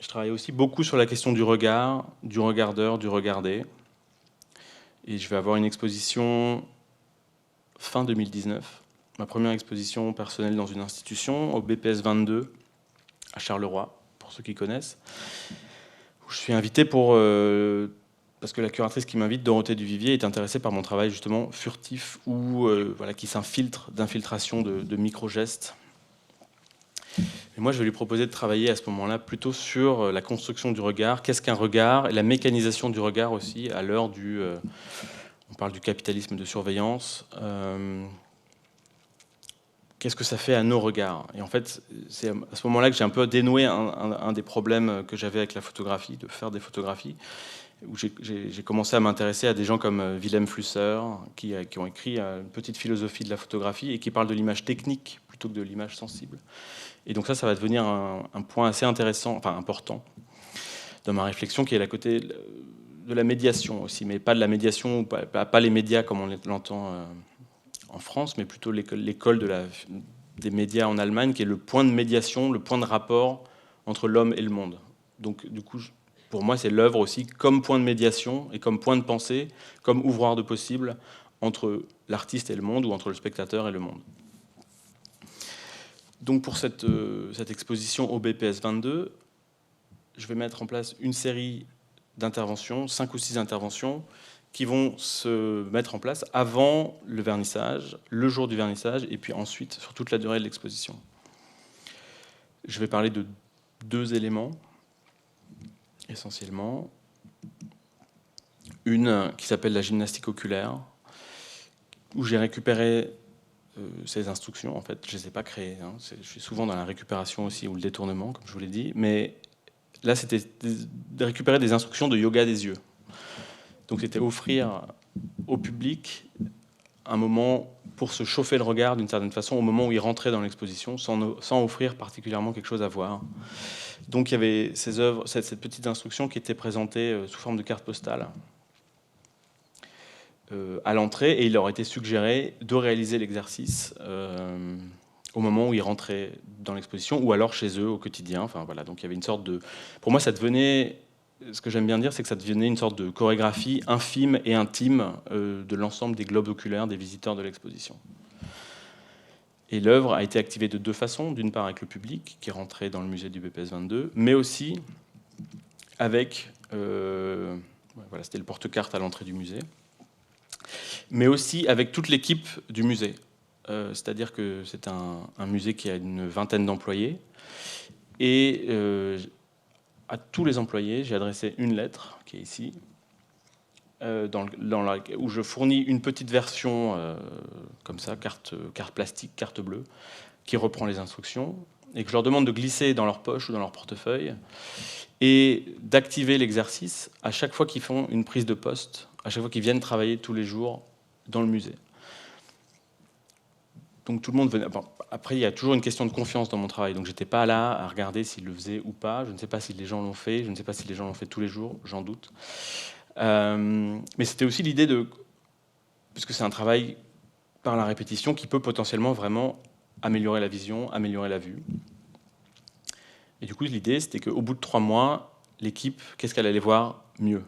je travaille aussi beaucoup sur la question du regard, du regardeur, du regardé. Et je vais avoir une exposition fin 2019, ma première exposition personnelle dans une institution, au BPS 22, à Charleroi, pour ceux qui connaissent. Je suis invité parce que la curatrice qui m'invite, Dorothée Duvivier, est intéressée par mon travail justement furtif ou qui s'infiltre d'infiltration de micro-gestes. Et moi, je vais lui proposer de travailler à ce moment-là plutôt sur la construction du regard. Qu'est-ce qu'un regard? Et la mécanisation du regard aussi, à l'heure on parle du capitalisme de surveillance. Qu'est-ce que ça fait à nos regards? Et en fait, c'est à ce moment-là que j'ai un peu dénoué un des problèmes que j'avais avec la photographie, de faire des photographies, où j'ai commencé à m'intéresser à des gens comme Wilhelm Flusser, qui ont écrit une petite philosophie de la photographie et qui parlent de l'image technique plutôt que de l'image sensible. Et donc ça va devenir un point assez intéressant, enfin important, dans ma réflexion, qui est à côté de la médiation aussi, mais pas de la médiation, pas les médias comme on l'entend en France, mais plutôt l'école des médias en Allemagne, qui est le point de médiation, le point de rapport entre l'homme et le monde. Donc du coup, pour moi, c'est l'œuvre aussi comme point de médiation et comme point de pensée, comme ouvroir de possible entre l'artiste et le monde, ou entre le spectateur et le monde. Donc pour cette exposition au BPS 22, je vais mettre en place une série d'interventions, 5 ou 6 interventions, qui vont se mettre en place avant le vernissage, le jour du vernissage, et puis ensuite sur toute la durée de l'exposition. Je vais parler de 2 éléments, essentiellement. Une qui s'appelle la gymnastique oculaire, où j'ai récupéré ces instructions. En fait, je ne les ai pas créées. Je suis souvent dans la récupération aussi, ou le détournement, comme je vous l'ai dit, mais là, c'était de récupérer des instructions de yoga des yeux. Donc c'était offrir au public un moment pour se chauffer le regard d'une certaine façon au moment où il rentrait dans l'exposition, sans offrir particulièrement quelque chose à voir. Donc il y avait ces œuvres, cette petite instruction qui était présentée sous forme de carte postale à l'entrée, et il leur était suggéré de réaliser l'exercice au moment où ils rentraient dans l'exposition, ou alors chez eux au quotidien. Enfin voilà, donc il y avait une sorte de... Pour moi, ça devenait... Ce que j'aime bien dire, c'est que ça devenait une sorte de chorégraphie infime et intime de l'ensemble des globes oculaires des visiteurs de l'exposition. Et l'œuvre a été activée de 2 façons. D'une part avec le public qui rentrait dans le musée du BPS 22, mais aussi avec... voilà, c'était le porte-carte à l'entrée du musée. Mais aussi avec toute l'équipe du musée. C'est-à-dire que c'est un musée qui a une vingtaine d'employés. Et à tous les employés, j'ai adressé une lettre, qui est ici, où je fournis une petite version, comme ça, carte plastique, carte bleue, qui reprend les instructions, et que je leur demande de glisser dans leur poche ou dans leur portefeuille, et d'activer l'exercice à chaque fois qu'ils font une prise de poste, à chaque fois qu'ils viennent travailler tous les jours dans le musée. Donc tout le monde venait... Bon, après, il y a toujours une question de confiance dans mon travail, donc j'étais pas là à regarder s'ils le faisaient ou pas. Je ne sais pas si les gens l'ont fait, je ne sais pas si les gens l'ont fait tous les jours, j'en doute. Mais c'était aussi l'idée de... Puisque c'est un travail par la répétition qui peut potentiellement vraiment améliorer la vision, améliorer la vue. Et du coup, l'idée, c'était qu'au bout de 3 mois, l'équipe, qu'est-ce qu'elle allait voir mieux?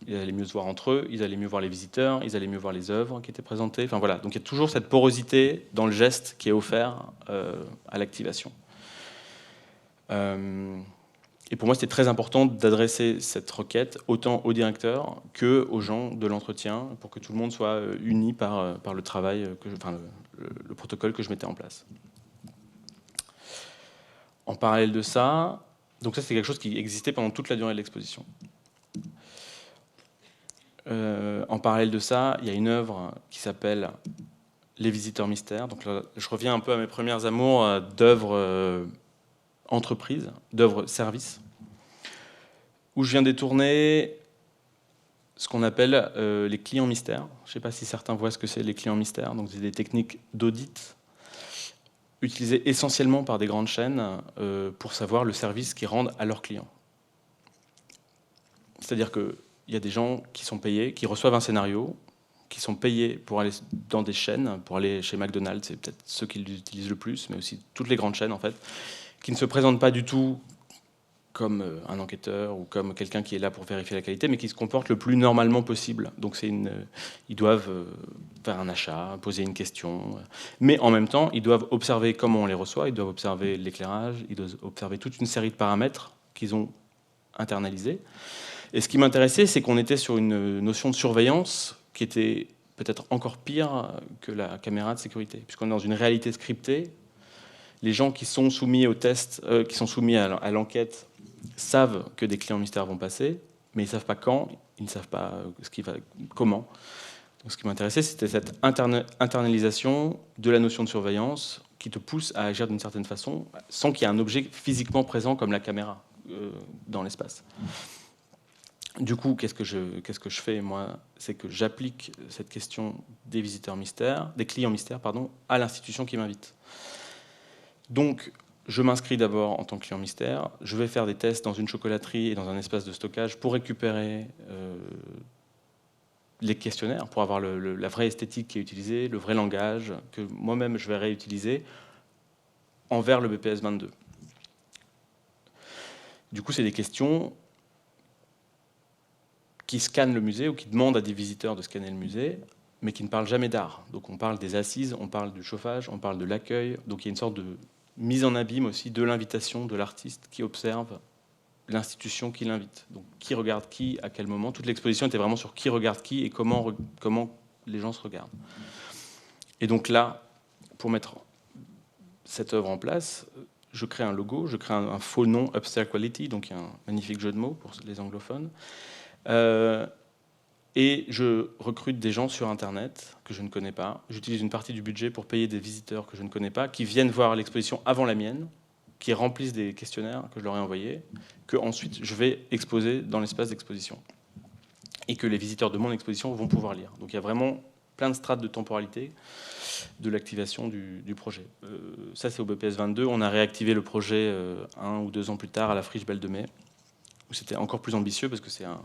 Ils allaient mieux se voir entre eux, ils allaient mieux voir les visiteurs, ils allaient mieux voir les œuvres qui étaient présentées. Enfin voilà, donc il y a toujours cette porosité dans le geste qui est offert à l'activation. Et pour moi, c'était très important d'adresser cette requête autant au directeur qu'aux gens de l'entretien pour que tout le monde soit uni par le travail, le protocole que je mettais en place. En parallèle de ça, donc ça c'est quelque chose qui existait pendant toute la durée de l'exposition. En parallèle de ça, il y a une œuvre qui s'appelle Les Visiteurs Mystères. Donc là, je reviens un peu à mes premières amours d'œuvres entreprises, d'œuvres services, où je viens détourner ce qu'on appelle les clients mystères. Je ne sais pas si certains voient ce que c'est les clients mystères. Donc c'est des techniques d'audit utilisées essentiellement par des grandes chaînes pour savoir le service qu'ils rendent à leurs clients. C'est-à-dire qu'il y a des gens qui sont payés, qui reçoivent un scénario, qui sont payés pour aller dans des chaînes, pour aller chez McDonald's, c'est peut-être ceux qui l'utilisent le plus, mais aussi toutes les grandes chaînes en fait, qui ne se présentent pas du tout comme un enquêteur ou comme quelqu'un qui est là pour vérifier la qualité, mais qui se comportent le plus normalement possible. Donc ils doivent faire un achat, poser une question, mais en même temps, ils doivent observer comment on les reçoit, ils doivent observer l'éclairage, ils doivent observer toute une série de paramètres qu'ils ont internalisés. Et ce qui m'intéressait, c'est qu'on était sur une notion de surveillance qui était peut-être encore pire que la caméra de sécurité, puisqu'on est dans une réalité scriptée. Les gens qui sont soumis au test, qui sont soumis à l'enquête, savent que des clients mystères vont passer, mais ils ne savent pas quand, ils ne savent pas comment. Donc, ce qui m'intéressait, c'était cette internalisation de la notion de surveillance qui te pousse à agir d'une certaine façon, sans qu'il y ait un objet physiquement présent comme la caméra dans l'espace. Du coup, qu'est-ce que je fais, moi? C'est que j'applique cette question des visiteurs mystères, des clients mystères, pardon, à l'institution qui m'invite. Donc, je m'inscris d'abord en tant que client mystère. Je vais faire des tests dans une chocolaterie et dans un espace de stockage pour récupérer les questionnaires, pour avoir la vraie esthétique qui est utilisée, le vrai langage, que moi-même je vais réutiliser envers le BPS 22. Du coup, c'est des questions qui scannent le musée ou qui demandent à des visiteurs de scanner le musée, mais qui ne parlent jamais d'art. Donc on parle des assises, on parle du chauffage, on parle de l'accueil. Donc il y a une sorte de mise en abîme aussi de l'invitation de l'artiste qui observe l'institution qui l'invite. Donc qui regarde qui, à quel moment. Toute l'exposition était vraiment sur qui regarde qui et comment les gens se regardent. Et donc là, pour mettre cette œuvre en place, je crée un logo, je crée un faux nom Upstairs Quality, donc il y a un magnifique jeu de mots pour les anglophones. Et je recrute des gens sur Internet que je ne connais pas. J'utilise une partie du budget pour payer des visiteurs que je ne connais pas, qui viennent voir l'exposition avant la mienne, qui remplissent des questionnaires que je leur ai envoyés, que ensuite je vais exposer dans l'espace d'exposition. Et que les visiteurs de mon exposition vont pouvoir lire. Donc il y a vraiment plein de strates de temporalité de l'activation du projet. Ça, c'est au BPS 22. On a réactivé le projet 1 ou 2 ans plus tard à la Friche Belle de Mai, où c'était encore plus ambitieux parce que c'est un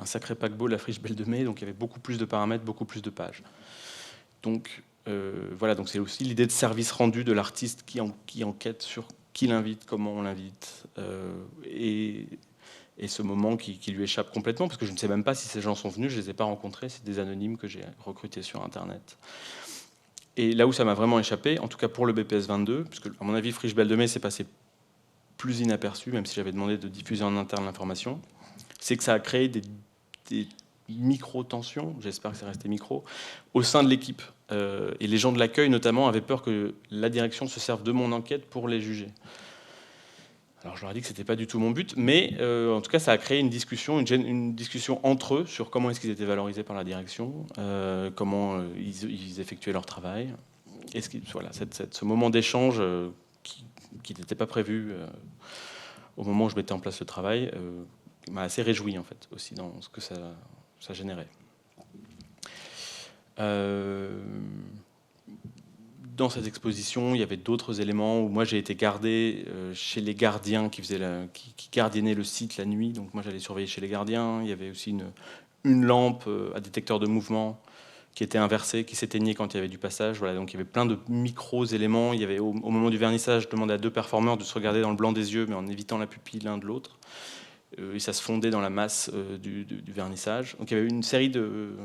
sacré paquebot, la Friche Belle de Mai, donc il y avait beaucoup plus de paramètres, beaucoup plus de pages. Donc voilà, donc c'est aussi l'idée de service rendu de l'artiste qui enquête sur qui l'invite, comment on l'invite, et ce moment qui lui échappe complètement, parce que je ne sais même pas si ces gens sont venus, je ne les ai pas rencontrés, c'est des anonymes que j'ai recrutés sur Internet. Et là où ça m'a vraiment échappé, en tout cas pour le BPS 22, puisque à mon avis, Friche Belle de Mai s'est passé plus inaperçu, même si j'avais demandé de diffuser en interne l'information, c'est que ça a créé des micro-tensions, j'espère que c'est resté micro, au sein de l'équipe. Et les gens de l'accueil, notamment, avaient peur que la direction se serve de mon enquête pour les juger. Alors je leur ai dit que ce n'était pas du tout mon but, mais en tout cas, ça a créé une discussion entre eux sur comment est-ce qu'ils étaient valorisés par la direction, comment ils effectuaient leur travail. Et voilà, ce moment d'échange qui n'était pas prévu au moment où je mettais en place le travail, m'a assez réjoui, en fait, aussi dans ce que ça générait. Dans cette exposition, il y avait d'autres éléments où moi j'ai été gardé chez les gardiens qui gardiennaient le site la nuit. Donc moi j'allais surveiller chez les gardiens. Il y avait aussi une lampe à détecteur de mouvement qui était inversé, qui s'éteignait quand il y avait du passage. Voilà, donc il y avait plein de micro-éléments. Il y avait, au moment du vernissage, je demandais à 2 performeurs de se regarder dans le blanc des yeux, mais en évitant la pupille l'un de l'autre. Et ça se fondait dans la masse du vernissage. Donc il y avait une série de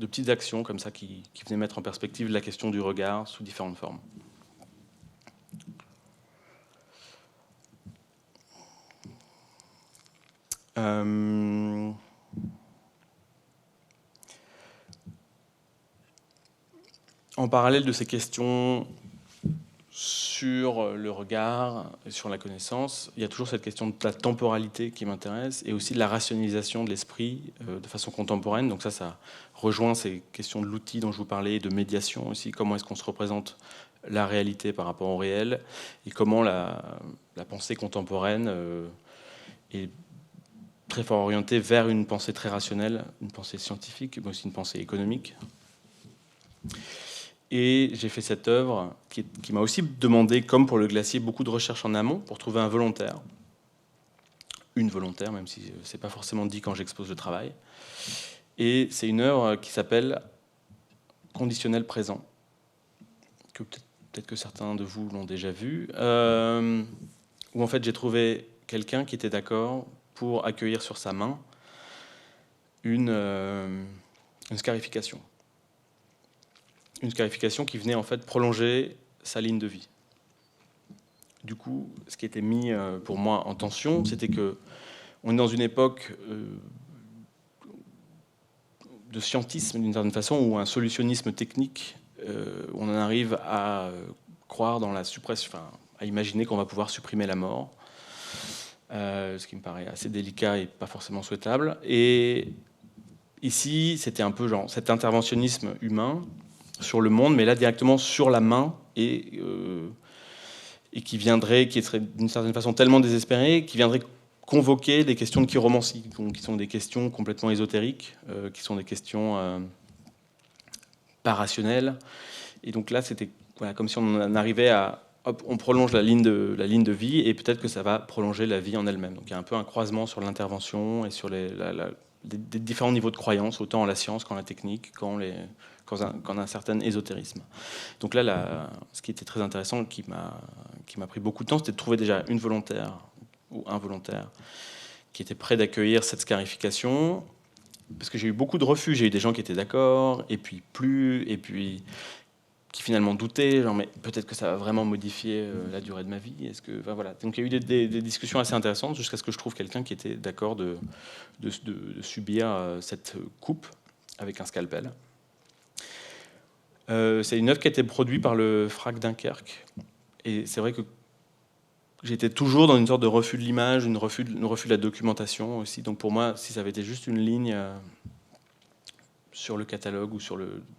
petites actions comme ça qui venaient mettre en perspective la question du regard sous différentes formes. En parallèle de ces questions sur le regard et sur la connaissance, il y a toujours cette question de la temporalité qui m'intéresse et aussi de la rationalisation de l'esprit de façon contemporaine. Donc ça rejoint ces questions de l'outil dont je vous parlais et de médiation aussi. Comment est-ce qu'on se représente la réalité par rapport au réel et comment la pensée contemporaine est très fort orientée vers une pensée très rationnelle, une pensée scientifique, mais aussi une pensée économique. Et j'ai fait cette œuvre qui m'a aussi demandé, comme pour le glacier, beaucoup de recherches en amont pour trouver un volontaire. Une volontaire, même si ce n'est pas forcément dit quand j'expose le travail. Et c'est une œuvre qui s'appelle Conditionnel présent, que peut-être que certains de vous l'ont déjà vue, où en fait j'ai trouvé quelqu'un qui était d'accord pour accueillir sur sa main une scarification. Une scarification qui venait en fait prolonger sa ligne de vie. Du coup, ce qui était mis pour moi en tension, c'était que on est dans une époque de scientisme d'une certaine façon, ou un solutionnisme technique, où on en arrive à croire dans la suppression, enfin, à imaginer qu'on va pouvoir supprimer la mort, ce qui me paraît assez délicat et pas forcément souhaitable. Et ici, c'était un peu genre cet interventionnisme humain sur le monde, mais là directement sur la main, et qui serait d'une certaine façon tellement désespéré, qui viendrait convoquer des questions de chiromancie, qui sont des questions complètement ésotériques, qui sont des questions pas rationnelles. Et donc là, c'était comme si on en arrivait à... Hop, on prolonge la ligne de vie, et peut-être que ça va prolonger la vie en elle-même. Donc il y a un peu un croisement sur l'intervention et sur des différents niveaux de croyance, autant en la science qu'en la technique, qu'en un certain ésotérisme. Donc là, ce qui était très intéressant, qui m'a pris beaucoup de temps, c'était de trouver déjà une volontaire ou un volontaire qui était prêt d'accueillir cette scarification, parce que j'ai eu beaucoup de refus. J'ai eu des gens qui étaient d'accord, et puis qui finalement doutaient, genre mais peut-être que ça va vraiment modifier la durée de ma vie. Est-ce que, enfin, voilà. Donc il y a eu des discussions assez intéressantes jusqu'à ce que je trouve quelqu'un qui était d'accord de subir cette coupe avec un scalpel. C'est une œuvre qui a été produite par le FRAC Dunkerque. Et c'est vrai que j'étais toujours dans une sorte de refus de l'image, un refus de la documentation aussi. Donc pour moi, si ça avait été juste une ligne sur le catalogue ou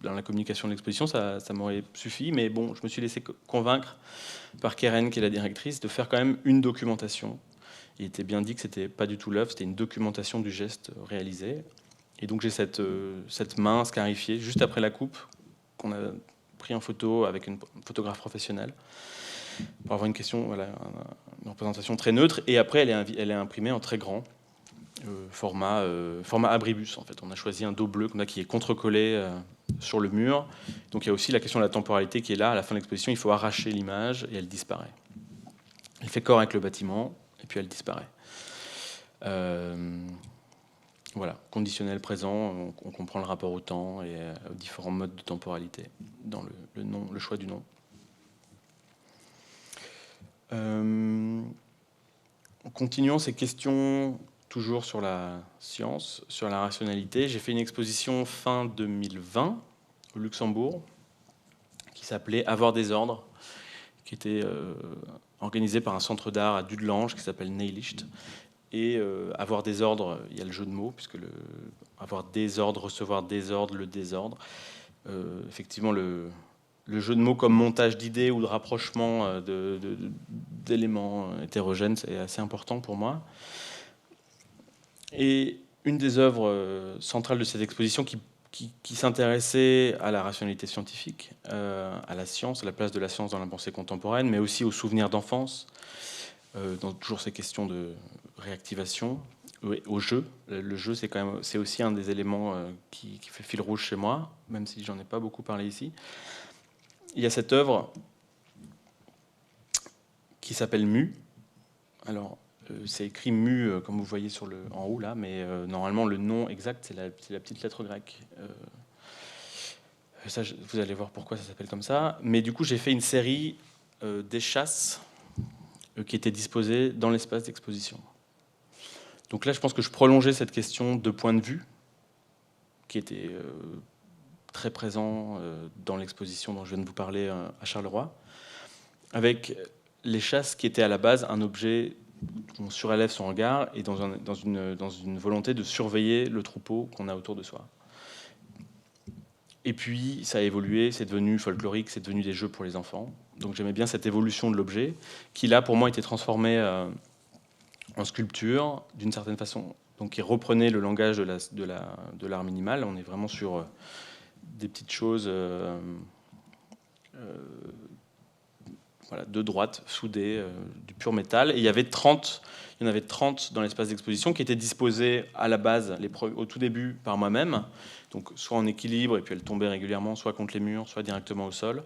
dans la communication de l'exposition, ça m'aurait suffi. Mais bon, je me suis laissé convaincre par Keren, qui est la directrice, de faire quand même une documentation. Il était bien dit que c'était pas du tout l'œuvre, c'était une documentation du geste réalisé. Et donc j'ai cette main scarifiée juste après la coupe, qu'on a pris en photo avec une photographe professionnelle pour avoir une représentation très neutre. Et après, elle est imprimée en très grand format abribus. En fait, on a choisi un dos bleu qui est contre-collé sur le mur. Donc il y a aussi la question de la temporalité qui est là. À la fin de l'exposition, il faut arracher l'image et elle disparaît. Elle fait corps avec le bâtiment et puis elle disparaît. Voilà, conditionnel présent, on comprend le rapport au temps et aux différents modes de temporalité dans le choix du nom. En continuant ces questions, toujours sur la science, sur la rationalité, j'ai fait une exposition fin 2020 au Luxembourg qui s'appelait Avoir des ordres, qui était organisée par un centre d'art à Dudelange qui s'appelle Neilicht. Et avoir des ordres, il y a le jeu de mots, puisque avoir des ordres, recevoir des ordres, le désordre. Effectivement, le jeu de mots comme montage d'idées ou de rapprochement d'éléments hétérogènes, c'est assez important pour moi. Et une des œuvres centrales de cette exposition qui s'intéressait à la rationalité scientifique, à la science, à la place de la science dans la pensée contemporaine, mais aussi aux souvenirs d'enfance, dans toujours ces questions de réactivation, oui, au jeu. Le jeu, c'est aussi un des éléments qui fait fil rouge chez moi, même si j'en ai pas beaucoup parlé ici. Il y a cette œuvre qui s'appelle Mu. Alors, c'est écrit Mu, comme vous voyez en haut là, mais normalement le nom exact, c'est la petite lettre grecque. Ça, vous allez voir pourquoi ça s'appelle comme ça. Mais du coup, j'ai fait une série d'échasses qui étaient disposées dans l'espace d'exposition. Donc là, je pense que je prolongeais cette question de point de vue, qui était très présent dans l'exposition dont je viens de vous parler à Charleroi, avec les chasses qui étaient à la base un objet où on surélève son regard et dans une volonté de surveiller le troupeau qu'on a autour de soi. Et puis, ça a évolué, c'est devenu folklorique, c'est devenu des jeux pour les enfants. Donc j'aimais bien cette évolution de l'objet, qui là, pour moi, était transformé en sculpture, d'une certaine façon. Donc il reprenait le langage de l'art minimal. On est vraiment sur des petites choses voilà, de droite, soudées, du pur métal. Et il y en avait 30 dans l'espace d'exposition qui étaient disposées à la base, au tout début, par moi-même. Donc soit en équilibre, et puis elles tombaient régulièrement, soit contre les murs, soit directement au sol.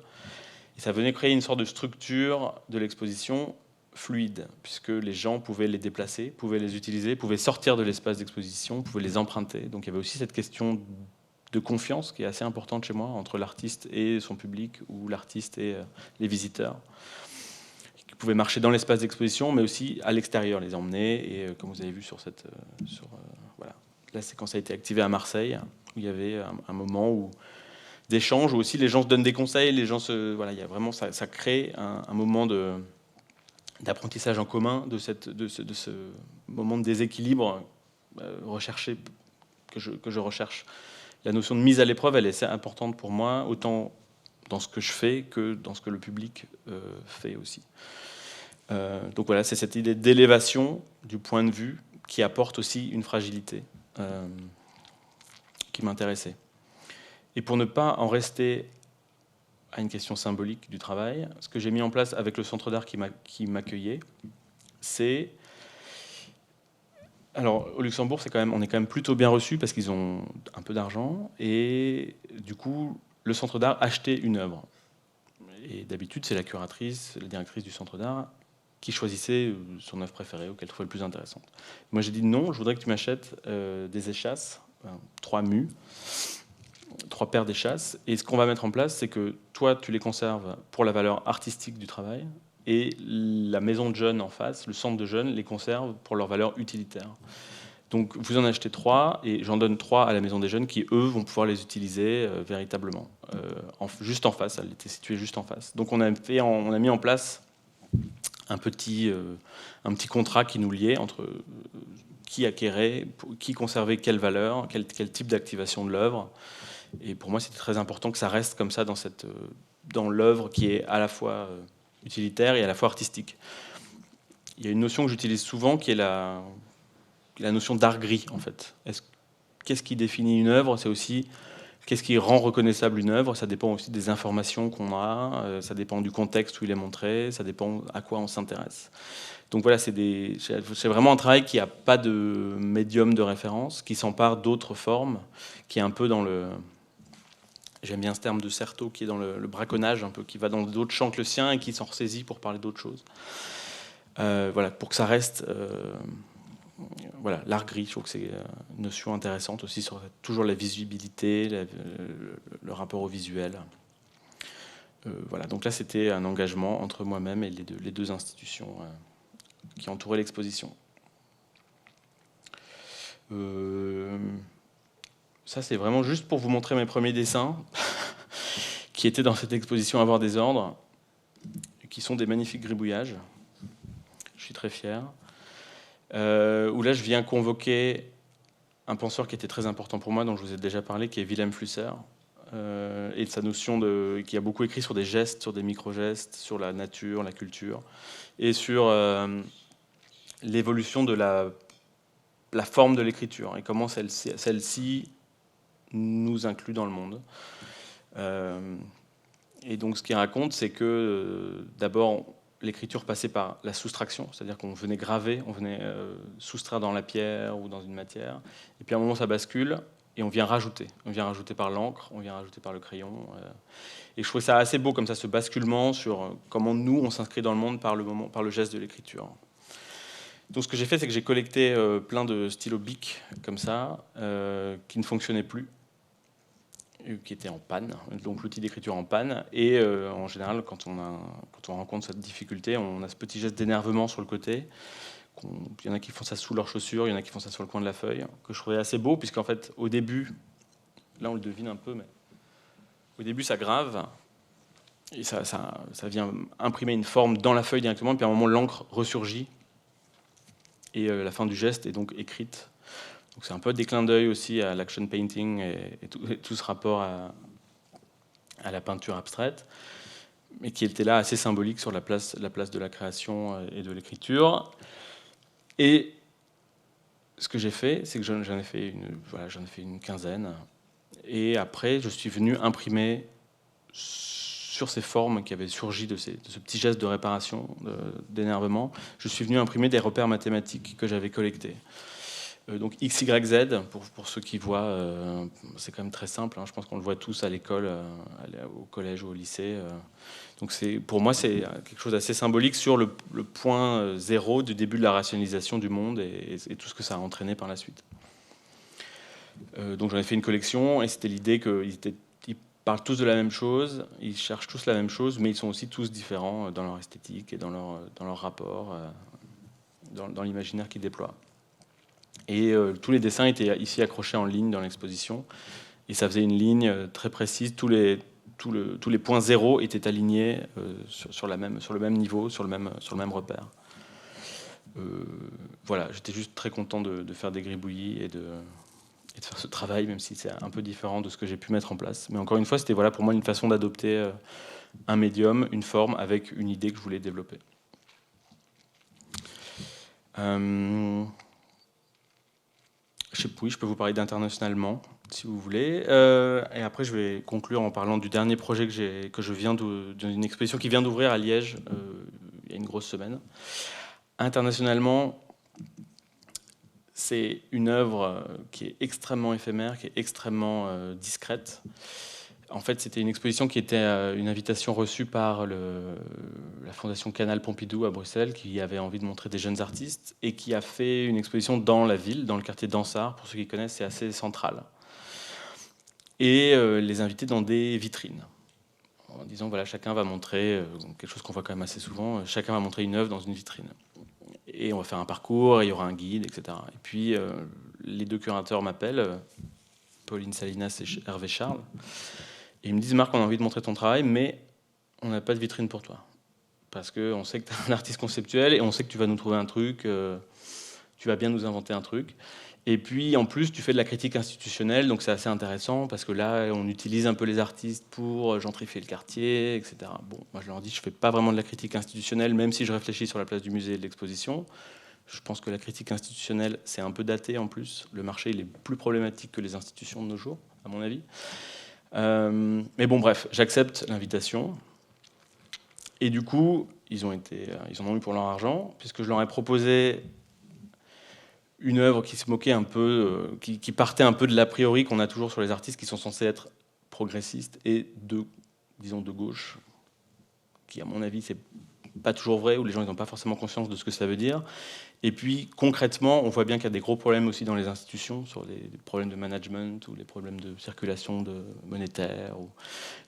Et ça venait créer une sorte de structure de l'exposition fluide, puisque les gens pouvaient les déplacer, pouvaient les utiliser, pouvaient sortir de l'espace d'exposition, pouvaient les emprunter. Donc il y avait aussi cette question de confiance qui est assez importante chez moi entre l'artiste et son public, ou l'artiste et les visiteurs, qui pouvaient marcher dans l'espace d'exposition, mais aussi à l'extérieur, les emmener. Et comme vous avez vu voilà. Là, c'est quand ça a été activé à Marseille, où il y avait un moment d'échange, où aussi les gens se donnent des conseils, les gens voilà, il y a vraiment ça crée un moment d'apprentissage en commun, de ce moment de déséquilibre recherché que je recherche. La notion de mise à l'épreuve, elle est assez importante pour moi, autant dans ce que je fais que dans ce que le public fait aussi. Donc voilà, c'est cette idée d'élévation du point de vue qui apporte aussi une fragilité qui m'intéressait. Et pour ne pas en rester à une question symbolique du travail, ce que j'ai mis en place avec le centre d'art qui m'accueillait, c'est... Alors, au Luxembourg, on est quand même plutôt bien reçu parce qu'ils ont un peu d'argent. Et du coup, le centre d'art achetait une œuvre. Et d'habitude, c'est la curatrice, la directrice du centre d'art qui choisissait son œuvre préférée ou qu'elle trouvait le plus intéressante. Moi, j'ai dit non, je voudrais que tu m'achètes des échasses, 3 mus, 3 paires d'échasses. Et ce qu'on va mettre en place, c'est que toi, tu les conserves pour la valeur artistique du travail, et la maison de jeunes en face, le centre de jeunes, les conserve pour leur valeur utilitaire. Donc vous en achetez 3, et j'en donne 3 à la maison des jeunes qui, eux, vont pouvoir les utiliser véritablement. Juste en face, elle était située juste en face. Donc on a mis en place un petit contrat qui nous liait entre qui acquérait, qui conservait quelle valeur, quel type d'activation de l'œuvre. Et pour moi, c'était très important que ça reste comme ça dans l'œuvre qui est à la fois utilitaire et à la fois artistique. Il y a une notion que j'utilise souvent qui est la notion d'art gris, en fait. Qu'est-ce qui définit une œuvre? C'est aussi qu'est-ce qui rend reconnaissable une œuvre. Ça dépend aussi des informations qu'on a, ça dépend du contexte où il est montré, ça dépend à quoi on s'intéresse. Donc voilà, c'est vraiment un travail qui n'a pas de médium de référence, qui s'empare d'autres formes, qui est un peu dans le... J'aime bien ce terme de Certeau, qui est dans le braconnage, un peu, qui va dans d'autres champs que le sien et qui s'en ressaisit pour parler d'autres choses. Voilà, pour que ça reste... voilà, l'art gris, je trouve que c'est une notion intéressante aussi sur toujours la visibilité, le rapport au visuel. Voilà, donc là, c'était un engagement entre moi-même et les deux institutions qui entouraient l'exposition. Ça, c'est vraiment juste pour vous montrer mes premiers dessins qui étaient dans cette exposition Avoir des ordres, qui sont des magnifiques gribouillages. Je suis très fier. Où là, je viens convoquer un penseur qui était très important pour moi, dont je vous ai déjà parlé, qui est Wilhelm Flusser, et de sa notion qui a beaucoup écrit sur des gestes, sur des micro-gestes, sur la nature, la culture, et sur l'évolution de la forme de l'écriture, et comment celle-ci nous inclut dans le monde. Et donc ce qu'il raconte, c'est que d'abord, l'écriture passait par la soustraction, c'est-à-dire qu'on venait graver, on venait soustraire dans la pierre ou dans une matière, et puis à un moment ça bascule, et on vient rajouter. On vient rajouter par l'encre, on vient rajouter par le crayon. Et je trouvais ça assez beau comme ça, ce basculement sur comment nous, on s'inscrit dans le monde par le geste de l'écriture. Donc ce que j'ai fait, c'est que j'ai collecté plein de stylos Bic comme ça, qui ne fonctionnaient plus, qui étaient en panne, donc l'outil d'écriture en panne. Et en général, quand on rencontre cette difficulté, on a ce petit geste d'énervement sur le côté. Il y en a qui font ça sous leurs chaussures, il y en a qui font ça sur le coin de la feuille, que je trouvais assez beau, puisqu'en fait, au début, là on le devine un peu, mais au début ça grave, et ça vient imprimer une forme dans la feuille directement, puis à un moment l'encre ressurgit, et la fin du geste est donc écrite. Donc c'est un peu des clins d'œil aussi à l'action painting et tout ce rapport à la peinture abstraite, mais qui était là assez symbolique sur la place de la création et de l'écriture. Et ce que j'ai fait, c'est que j'en ai fait une quinzaine. Et après, je suis venu imprimer sur ces formes qui avaient surgi de ce petit geste de réparation, d'énervement, je suis venu imprimer des repères mathématiques que j'avais collectés. Donc X, Y, Z, pour ceux qui voient, c'est quand même très simple, hein, je pense qu'on le voit tous à l'école, au collège ou au lycée. Donc pour moi, c'est quelque chose d'assez symbolique sur le point zéro du début de la rationalisation du monde et tout ce que ça a entraîné par la suite. Donc j'en ai fait une collection, et c'était l'idée qu'ils parlent tous de la même chose, ils cherchent tous la même chose, mais ils sont aussi tous différents dans leur esthétique et dans leur rapport, dans l'imaginaire qu'ils déploient. Et tous les dessins étaient ici accrochés en ligne dans l'exposition, et ça faisait une ligne très précise. Tous les points zéro étaient alignés sur le même niveau, sur le même repère. Voilà, j'étais juste très content de faire des gribouillis et de faire ce travail, même si c'est un peu différent de ce que j'ai pu mettre en place. Mais encore une fois, c'était pour moi une façon d'adopter un médium, une forme, avec une idée que je voulais développer. Je peux vous parler d'internationalement, si vous voulez. Et après, je vais conclure en parlant du dernier projet d'une exposition qui vient d'ouvrir à Liège il y a une grosse semaine. Internationalement, c'est une œuvre qui est extrêmement éphémère, qui est extrêmement discrète. En fait, c'était une exposition qui était une invitation reçue par la Fondation Canal Pompidou à Bruxelles, qui avait envie de montrer des jeunes artistes, et qui a fait une exposition dans la ville, dans le quartier d'Ansart. Pour ceux qui connaissent, c'est assez central. Et les inviter dans des vitrines, en disant, voilà, chacun va montrer, quelque chose qu'on voit quand même assez souvent, chacun va montrer une œuvre dans une vitrine. Et on va faire un parcours, et il y aura un guide, etc. Et puis, les deux curateurs m'appellent, Pauline Salinas et Hervé Charles, et ils me disent, Marc, on a envie de montrer ton travail, mais on n'a pas de vitrine pour toi. Parce qu'on sait que tu es un artiste conceptuel, et on sait que tu vas nous trouver un truc, tu vas bien nous inventer un truc. Et puis, en plus, tu fais de la critique institutionnelle, donc c'est assez intéressant, parce que là, on utilise un peu les artistes pour gentrifier le quartier, etc. Bon, moi, je leur dis, je ne fais pas vraiment de la critique institutionnelle, même si je réfléchis sur la place du musée et de l'exposition. Je pense que la critique institutionnelle, c'est un peu daté, en plus. Le marché, il est plus problématique que les institutions de nos jours, à mon avis. Mais bon, bref, j'accepte l'invitation. Et du coup, ils en ont eu pour leur argent, puisque je leur ai proposé une œuvre qui se moquait un peu, qui partait un peu de l'a priori qu'on a toujours sur les artistes qui sont censés être progressistes et disons de gauche, qui à mon avis c'est pas toujours vrai, ou les gens n'ont pas forcément conscience de ce que ça veut dire. Et puis concrètement, on voit bien qu'il y a des gros problèmes aussi dans les institutions, sur les problèmes de management ou les problèmes de circulation monétaire.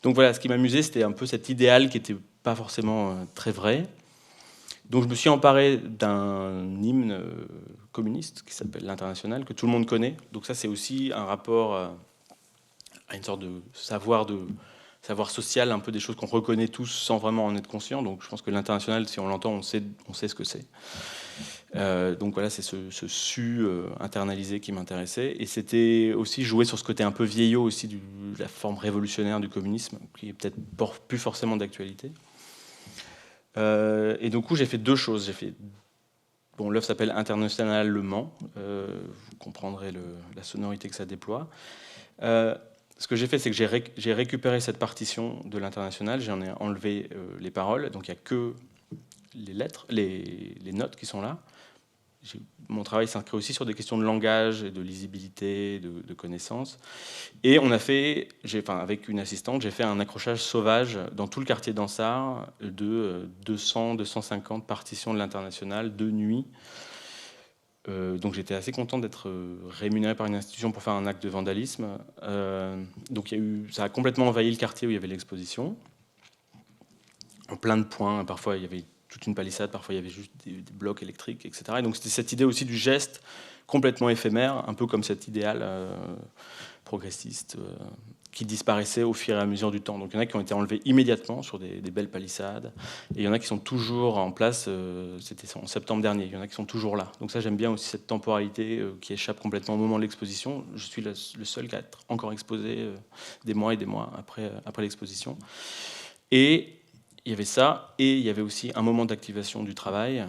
Donc voilà, ce qui m'amusait, c'était un peu cet idéal qui n'était pas forcément très vrai. Donc je me suis emparé d'un hymne communiste qui s'appelle l'Internationale, que tout le monde connaît. Donc ça, c'est aussi un rapport à une sorte de savoir social, un peu des choses qu'on reconnaît tous sans vraiment en être conscient. Donc je pense que l'Internationale, si on l'entend, on sait ce que c'est. Donc voilà, c'est ce su internalisé qui m'intéressait. Et c'était aussi jouer sur ce côté un peu vieillot aussi de la forme révolutionnaire du communisme, qui est peut-être plus forcément d'actualité. Et du coup, j'ai fait deux choses. L'œuvre s'appelle International Le Mans. Vous comprendrez la sonorité que ça déploie. Ce que j'ai fait, c'est que j'ai récupéré cette partition de l'International. J'en ai enlevé les paroles. Donc, il n'y a que lettres, les notes qui sont là. Mon travail s'inscrit aussi sur des questions de langage, et de lisibilité, de connaissances. Et on a fait, avec une assistante, j'ai fait un accrochage sauvage dans tout le quartier d'Ansart de 200-250 partitions de l'Internationale de nuit. Donc j'étais assez content d'être rémunéré par une institution pour faire un acte de vandalisme. Donc ça a complètement envahi le quartier où il y avait l'exposition, en plein de points. Parfois il y avait toute une palissade, parfois il y avait juste des blocs électriques, etc. Et donc c'était cette idée aussi du geste complètement éphémère, un peu comme cet idéal progressiste qui disparaissait au fur et à mesure du temps. Donc il y en a qui ont été enlevés immédiatement sur des belles palissades, et il y en a qui sont toujours en place, c'était en septembre dernier, il y en a qui sont toujours là. Donc ça, j'aime bien aussi cette temporalité qui échappe complètement au moment de l'exposition. Je suis le seul à être encore exposé des mois et des mois après l'exposition. Et il y avait ça, et il y avait aussi un moment d'activation du travail,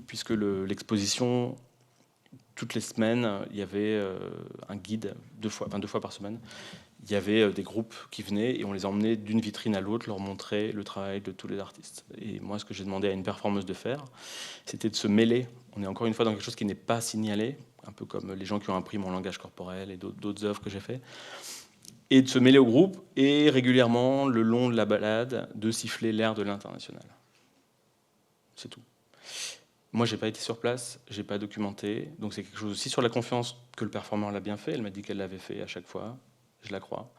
puisque l'exposition, toutes les semaines, il y avait un guide, deux fois par semaine. Il y avait des groupes qui venaient et on les emmenait d'une vitrine à l'autre, leur montrer le travail de tous les artistes. Et moi, ce que j'ai demandé à une performeuse de faire, c'était de se mêler. On est encore une fois dans quelque chose qui n'est pas signalé, un peu comme les gens qui ont appris mon langage corporel et d'autres œuvres que j'ai fait. Et de se mêler au groupe et régulièrement, le long de la balade, de siffler l'air de l'Internationale. C'est tout. Moi, j'ai pas été sur place, j'ai pas documenté, donc c'est quelque chose aussi sur la confiance que le performeur l'a bien fait. Elle m'a dit qu'elle l'avait fait à chaque fois, je la crois.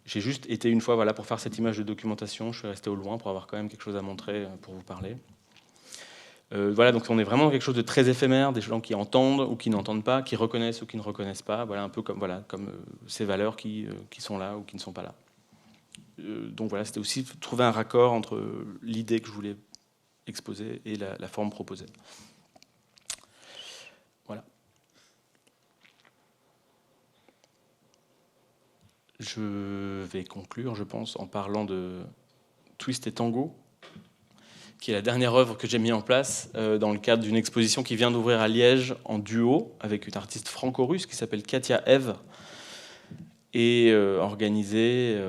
J'ai juste été une fois, pour faire cette image de documentation. Je suis resté au loin pour avoir quand même quelque chose à montrer pour vous parler. Donc on est vraiment dans quelque chose de très éphémère, des gens qui entendent ou qui n'entendent pas, qui reconnaissent ou qui ne reconnaissent pas. Un peu comme ces valeurs qui sont là ou qui ne sont pas là. Donc c'était aussi trouver un raccord entre l'idée que je voulais exposée et la forme proposée. Voilà. Je vais conclure, je pense, en parlant de Twist et Tango, qui est la dernière œuvre que j'ai mise en place dans le cadre d'une exposition qui vient d'ouvrir à Liège en duo avec une artiste franco-russe qui s'appelle Katia Eve, et organisée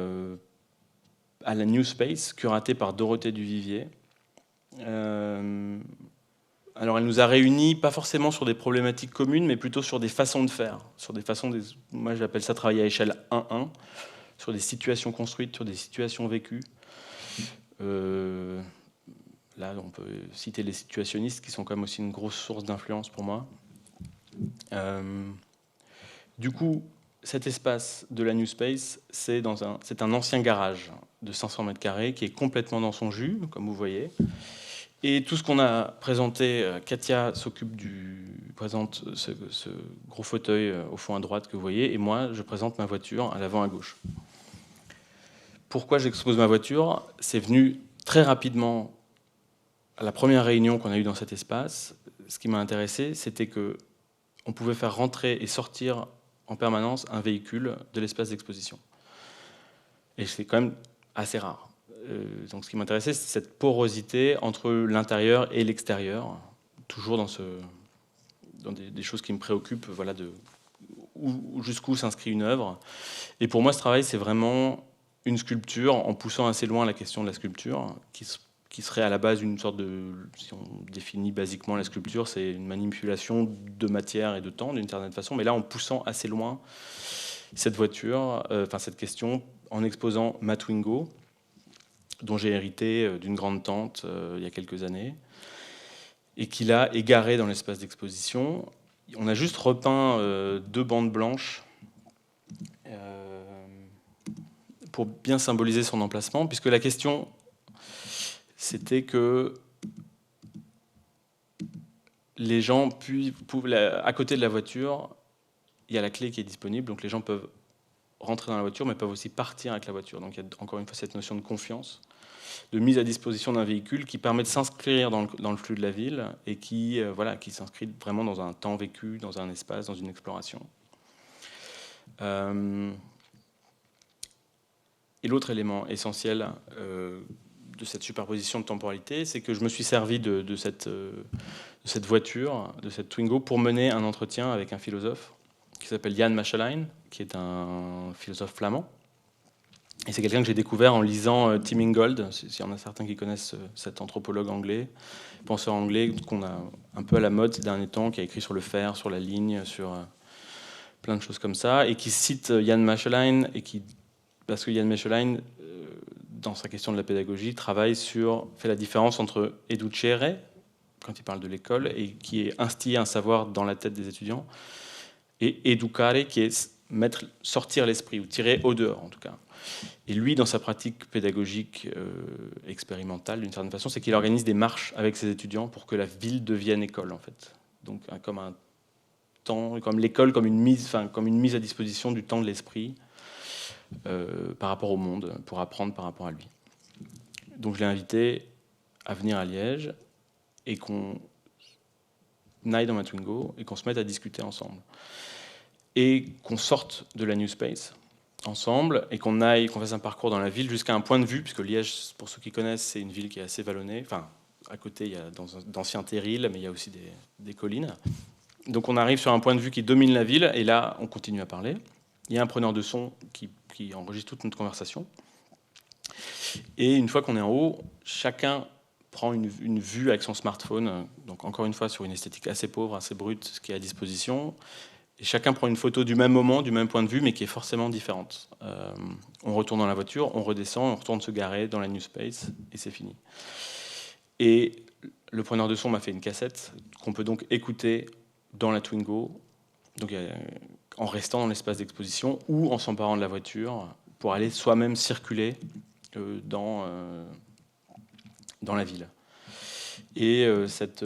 à la New Space, curatée par Dorothée Duvivier. Alors elle nous a réunis, pas forcément sur des problématiques communes, mais plutôt sur des façons de faire, moi j'appelle ça travailler à échelle 1-1, sur des situations construites, sur des situations vécues. Là, on peut citer les situationnistes, qui sont quand même aussi une grosse source d'influence pour moi. Du coup, cet espace de la New Space, c'est un ancien garage de 500 mètres carrés qui est complètement dans son jus, comme vous voyez. Et tout ce qu'on a présenté, Katia présente ce gros fauteuil au fond à droite que vous voyez, et moi, je présente ma voiture à l'avant à gauche. Pourquoi j'expose ma voiture ? C'est venu très rapidement à la première réunion qu'on a eue dans cet espace. Ce qui m'a intéressé, c'était qu'on pouvait faire rentrer et sortir en permanence un véhicule de l'espace d'exposition. Et c'est quand même assez rare. Donc ce qui m'intéressait, c'est cette porosité entre l'intérieur et l'extérieur, toujours dans des choses qui me préoccupent, jusqu'où s'inscrit une œuvre. Et pour moi, ce travail, c'est vraiment une sculpture, en poussant assez loin la question de la sculpture, qui serait à la base une sorte de... Si on définit basiquement la sculpture, c'est une manipulation de matière et de temps, d'une certaine façon, mais là, en poussant assez loin cette cette question, en exposant ma Twingo, dont j'ai hérité d'une grande tante il y a quelques années, et qui l'a égaré dans l'espace d'exposition. On a juste repeint 2 bandes blanches pour bien symboliser son emplacement, puisque la question, c'était que les gens à côté de la voiture, il y a la clé qui est disponible, donc les gens peuvent rentrer dans la voiture, mais peuvent aussi partir avec la voiture. Donc il y a encore une fois cette notion de confiance, de mise à disposition d'un véhicule qui permet de s'inscrire dans le flux de la ville et qui s'inscrit vraiment dans un temps vécu, dans un espace, dans une exploration. Et l'autre élément essentiel de cette superposition de temporalité, c'est que je me suis servi de cette voiture, de cette Twingo, pour mener un entretien avec un philosophe qui s'appelle Jan Maschelein, qui est un philosophe flamand, Et c'est quelqu'un que j'ai découvert en lisant Tim Ingold, s'il y en a certains qui connaissent cet anthropologue anglais, penseur anglais qu'on a un peu à la mode ces derniers temps, qui a écrit sur le fer, sur la ligne, sur plein de choses comme ça, et qui cite Jan Maechelein, parce que Jan Maechelein, dans sa question de la pédagogie, fait la différence entre educere, quand il parle de l'école, et qui est instiller un savoir dans la tête des étudiants, et educare, qui est sortir l'esprit, ou tirer au dehors en tout cas. Et lui, dans sa pratique pédagogique expérimentale, d'une certaine façon, c'est qu'il organise des marches avec ses étudiants pour que la ville devienne école, en fait. Donc, comme un temps, comme l'école, comme une mise à disposition du temps de l'esprit par rapport au monde, pour apprendre par rapport à lui. Donc, je l'ai invité à venir à Liège et qu'on aille dans ma Twingo et qu'on se mette à discuter ensemble. Et qu'on sorte de la New Space ensemble et qu'on fasse un parcours dans la ville jusqu'à un point de vue, puisque Liège, pour ceux qui connaissent, c'est une ville qui est assez vallonnée. Enfin, à côté, il y a d'anciens terrils, mais il y a aussi des collines. Donc on arrive sur un point de vue qui domine la ville, et là, on continue à parler. Il y a un preneur de son qui enregistre toute notre conversation. Et une fois qu'on est en haut, chacun prend une vue avec son smartphone, donc encore une fois sur une esthétique assez pauvre, assez brute, ce qui est à disposition. Et chacun prend une photo du même moment, du même point de vue, mais qui est forcément différente. On retourne dans la voiture, on redescend, on retourne se garer dans la New Space, et c'est fini. Et le preneur de son m'a fait une cassette qu'on peut donc écouter dans la Twingo, donc en restant dans l'espace d'exposition ou en s'emparant de la voiture pour aller soi-même circuler dans la ville. Et ces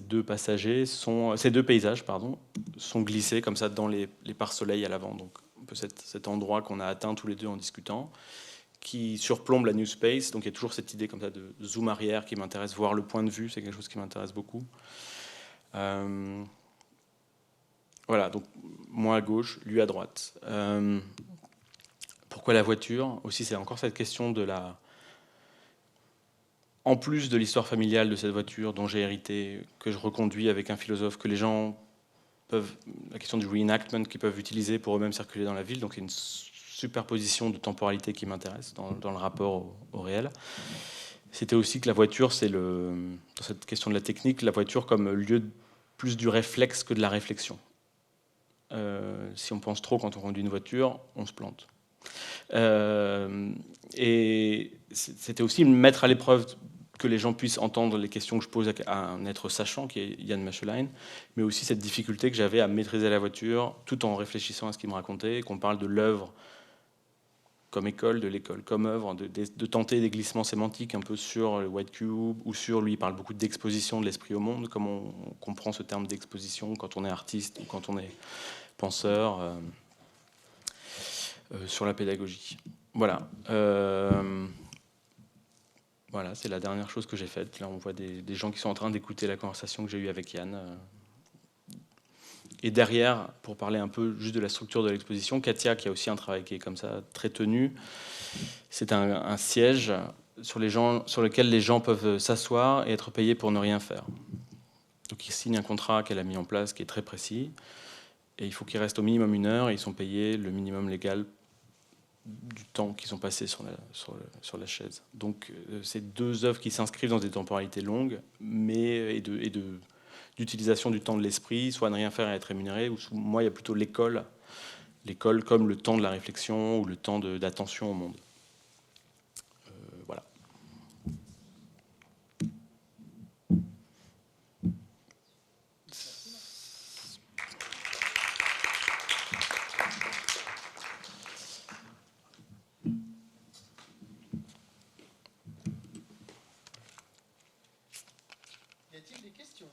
deux paysages sont glissés comme ça dans les pare-soleils à l'avant. Donc un peu cet endroit qu'on a atteint tous les deux en discutant, qui surplombe la New Space. Donc il y a toujours cette idée comme ça de zoom arrière qui m'intéresse, voir le point de vue, c'est quelque chose qui m'intéresse beaucoup. Voilà, donc moi à gauche, lui à droite. Pourquoi la voiture ? Aussi, c'est encore cette question de la... En plus de l'histoire familiale de cette voiture dont j'ai hérité, que je reconduis avec un philosophe, que les gens peuvent... La question du reenactment qu'ils peuvent utiliser pour eux-mêmes circuler dans la ville, donc il y a une superposition de temporalité qui m'intéresse dans le rapport au réel. C'était aussi que la voiture, dans cette question de la technique, la voiture comme lieu plus du réflexe que de la réflexion. Si on pense trop quand on conduit une voiture, on se plante. Et c'était aussi me mettre à l'épreuve, que les gens puissent entendre les questions que je pose à un être sachant, qui est Jan Maechelein, mais aussi cette difficulté que j'avais à maîtriser la voiture tout en réfléchissant à ce qu'il me racontait, qu'on parle de l'œuvre comme école, de l'école comme œuvre, de tenter des glissements sémantiques un peu sur le White Cube, ou sur, lui, il parle beaucoup d'exposition de l'esprit au monde, comme on comprend ce terme d'exposition quand on est artiste ou quand on est penseur, sur la pédagogie. Voilà. Voilà, c'est la dernière chose que j'ai faite. Là, on voit des gens qui sont en train d'écouter la conversation que j'ai eue avec Yann. Et derrière, pour parler un peu juste de la structure de l'exposition, Katia, qui a aussi un travail qui est comme ça très tenu, c'est un siège sur lequel les gens peuvent s'asseoir et être payés pour ne rien faire. Donc ils signent un contrat qu'elle a mis en place qui est très précis, et il faut qu'ils restent au minimum 1 heure, et ils sont payés le minimum légal du temps qu'ils ont passé sur la chaise. Donc c'est 2 œuvres qui s'inscrivent dans des temporalités longues, mais d'utilisation du temps de l'esprit, soit ne rien faire et être rémunéré, ou moi il y a plutôt l'école comme le temps de la réflexion ou le temps d'attention au monde. Voilà. Y a-t-il des questions ?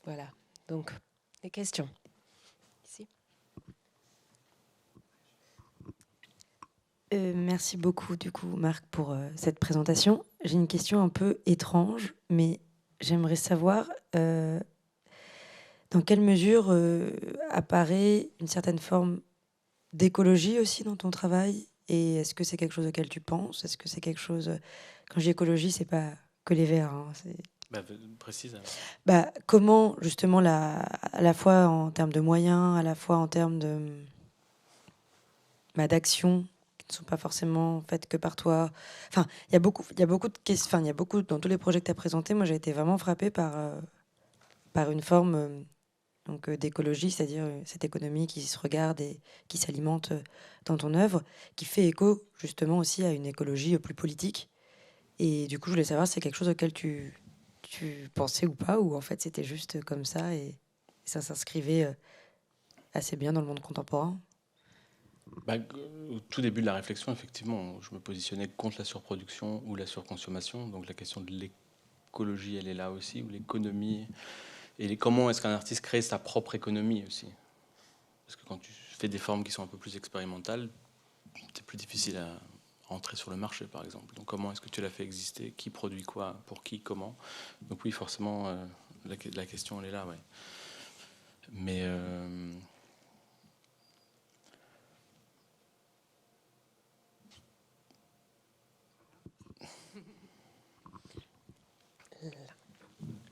Voilà. Donc, des questions. Ici. Merci beaucoup, du coup, Marc, pour cette présentation. J'ai une question un peu étrange, mais j'aimerais savoir dans quelle mesure apparaît une certaine forme d'écologie aussi dans ton travail, et est-ce que c'est quelque chose auquel tu penses? Est-ce que c'est quelque chose... Quand je dis écologie, c'est pas que les verts, hein, c'est... Précise. Comment, justement, à la fois en termes de moyens, à la fois en termes d'actions qui ne sont pas forcément faites que par toi. Enfin, il y a beaucoup de questions. Enfin, il y a beaucoup dans tous les projets que tu as présentés. Moi, j'ai été vraiment frappée par une forme d'écologie, c'est-à-dire cette économie qui se regarde et qui s'alimente dans ton œuvre, qui fait écho justement aussi à une écologie plus politique. Et du coup, je voulais savoir si c'est quelque chose auquel tu pensais ou pas, ou en fait c'était juste comme ça et ça s'inscrivait assez bien dans le monde contemporain. Au tout début de la réflexion, effectivement, je me positionnais contre la surproduction ou la surconsommation. Donc la question de l'écologie, elle est là aussi, ou l'économie. Et comment est-ce qu'un artiste crée sa propre économie aussi? Parce que quand tu fais des formes qui sont un peu plus expérimentales, c'est plus difficile à rentrer sur le marché, par exemple. Donc comment est-ce que tu l'as fait exister? Qui produit quoi? Pour qui? Comment? Donc oui, forcément, la question, elle est là, ouais. Mais...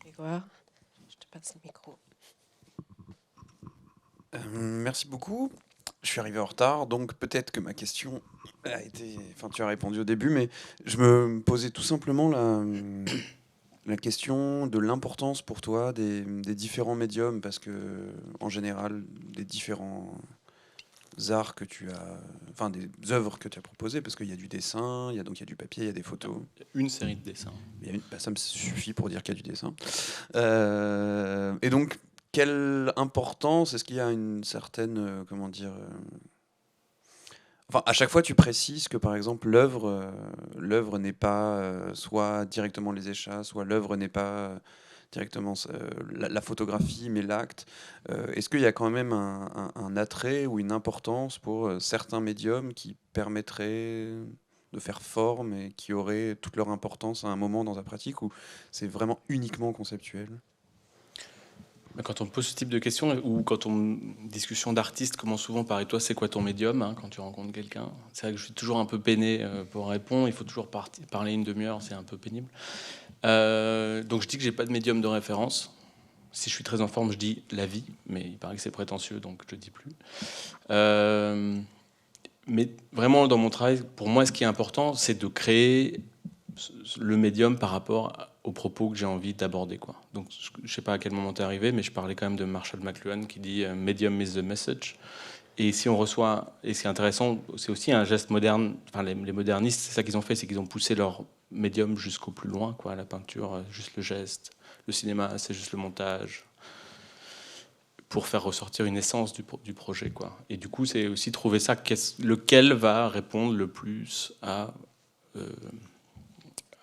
Grégoire, je te passe le micro. Merci beaucoup. Je suis arrivé en retard, donc peut-être que ma question a été... Enfin, tu as répondu au début, mais je me posais tout simplement la question de l'importance pour toi des différents médiums, parce que, en général, des différents arts que tu as... Enfin, des œuvres que tu as proposées, parce qu'il y a du dessin, il y a du papier, il y a des photos. Une série de dessins. Ça me suffit pour dire qu'il y a du dessin. Et donc, quelle importance est-ce qu'il y a une certaine, comment dire, enfin, à chaque fois tu précises que par exemple l'œuvre n'est pas soit directement les échasses, soit l'œuvre n'est pas directement la photographie, mais l'acte. Est-ce qu'il y a quand même un attrait ou une importance pour certains médiums qui permettraient de faire forme et qui auraient toute leur importance à un moment dans ta pratique, ou c'est vraiment uniquement conceptuel? Quand on me pose ce type de questions, ou quand on discussion d'artistes commence souvent par « et toi, c'est quoi ton médium ?» quand tu rencontres quelqu'un. C'est vrai que je suis toujours un peu peiné pour répondre. Il faut toujours parler une demi-heure, c'est un peu pénible. Donc je dis que j'ai pas de médium de référence. Si je suis très en forme, je dis la vie, mais il paraît que c'est prétentieux, donc je le dis plus. Mais vraiment, dans mon travail, pour moi, ce qui est important, c'est de créer le médium par rapport aux propos que j'ai envie d'aborder, quoi. Donc, je sais pas à quel moment t'es arrivé, mais je parlais quand même de Marshall McLuhan qui dit medium is the message. Et si on reçoit, et ce qui est intéressant, c'est aussi un geste moderne. Enfin, les modernistes, c'est ça qu'ils ont fait, c'est qu'ils ont poussé leur médium jusqu'au plus loin, quoi. La peinture, juste le geste. Le cinéma, c'est juste le montage, pour faire ressortir une essence du projet, quoi. Et du coup, c'est aussi trouver ça, lequel va répondre le plus à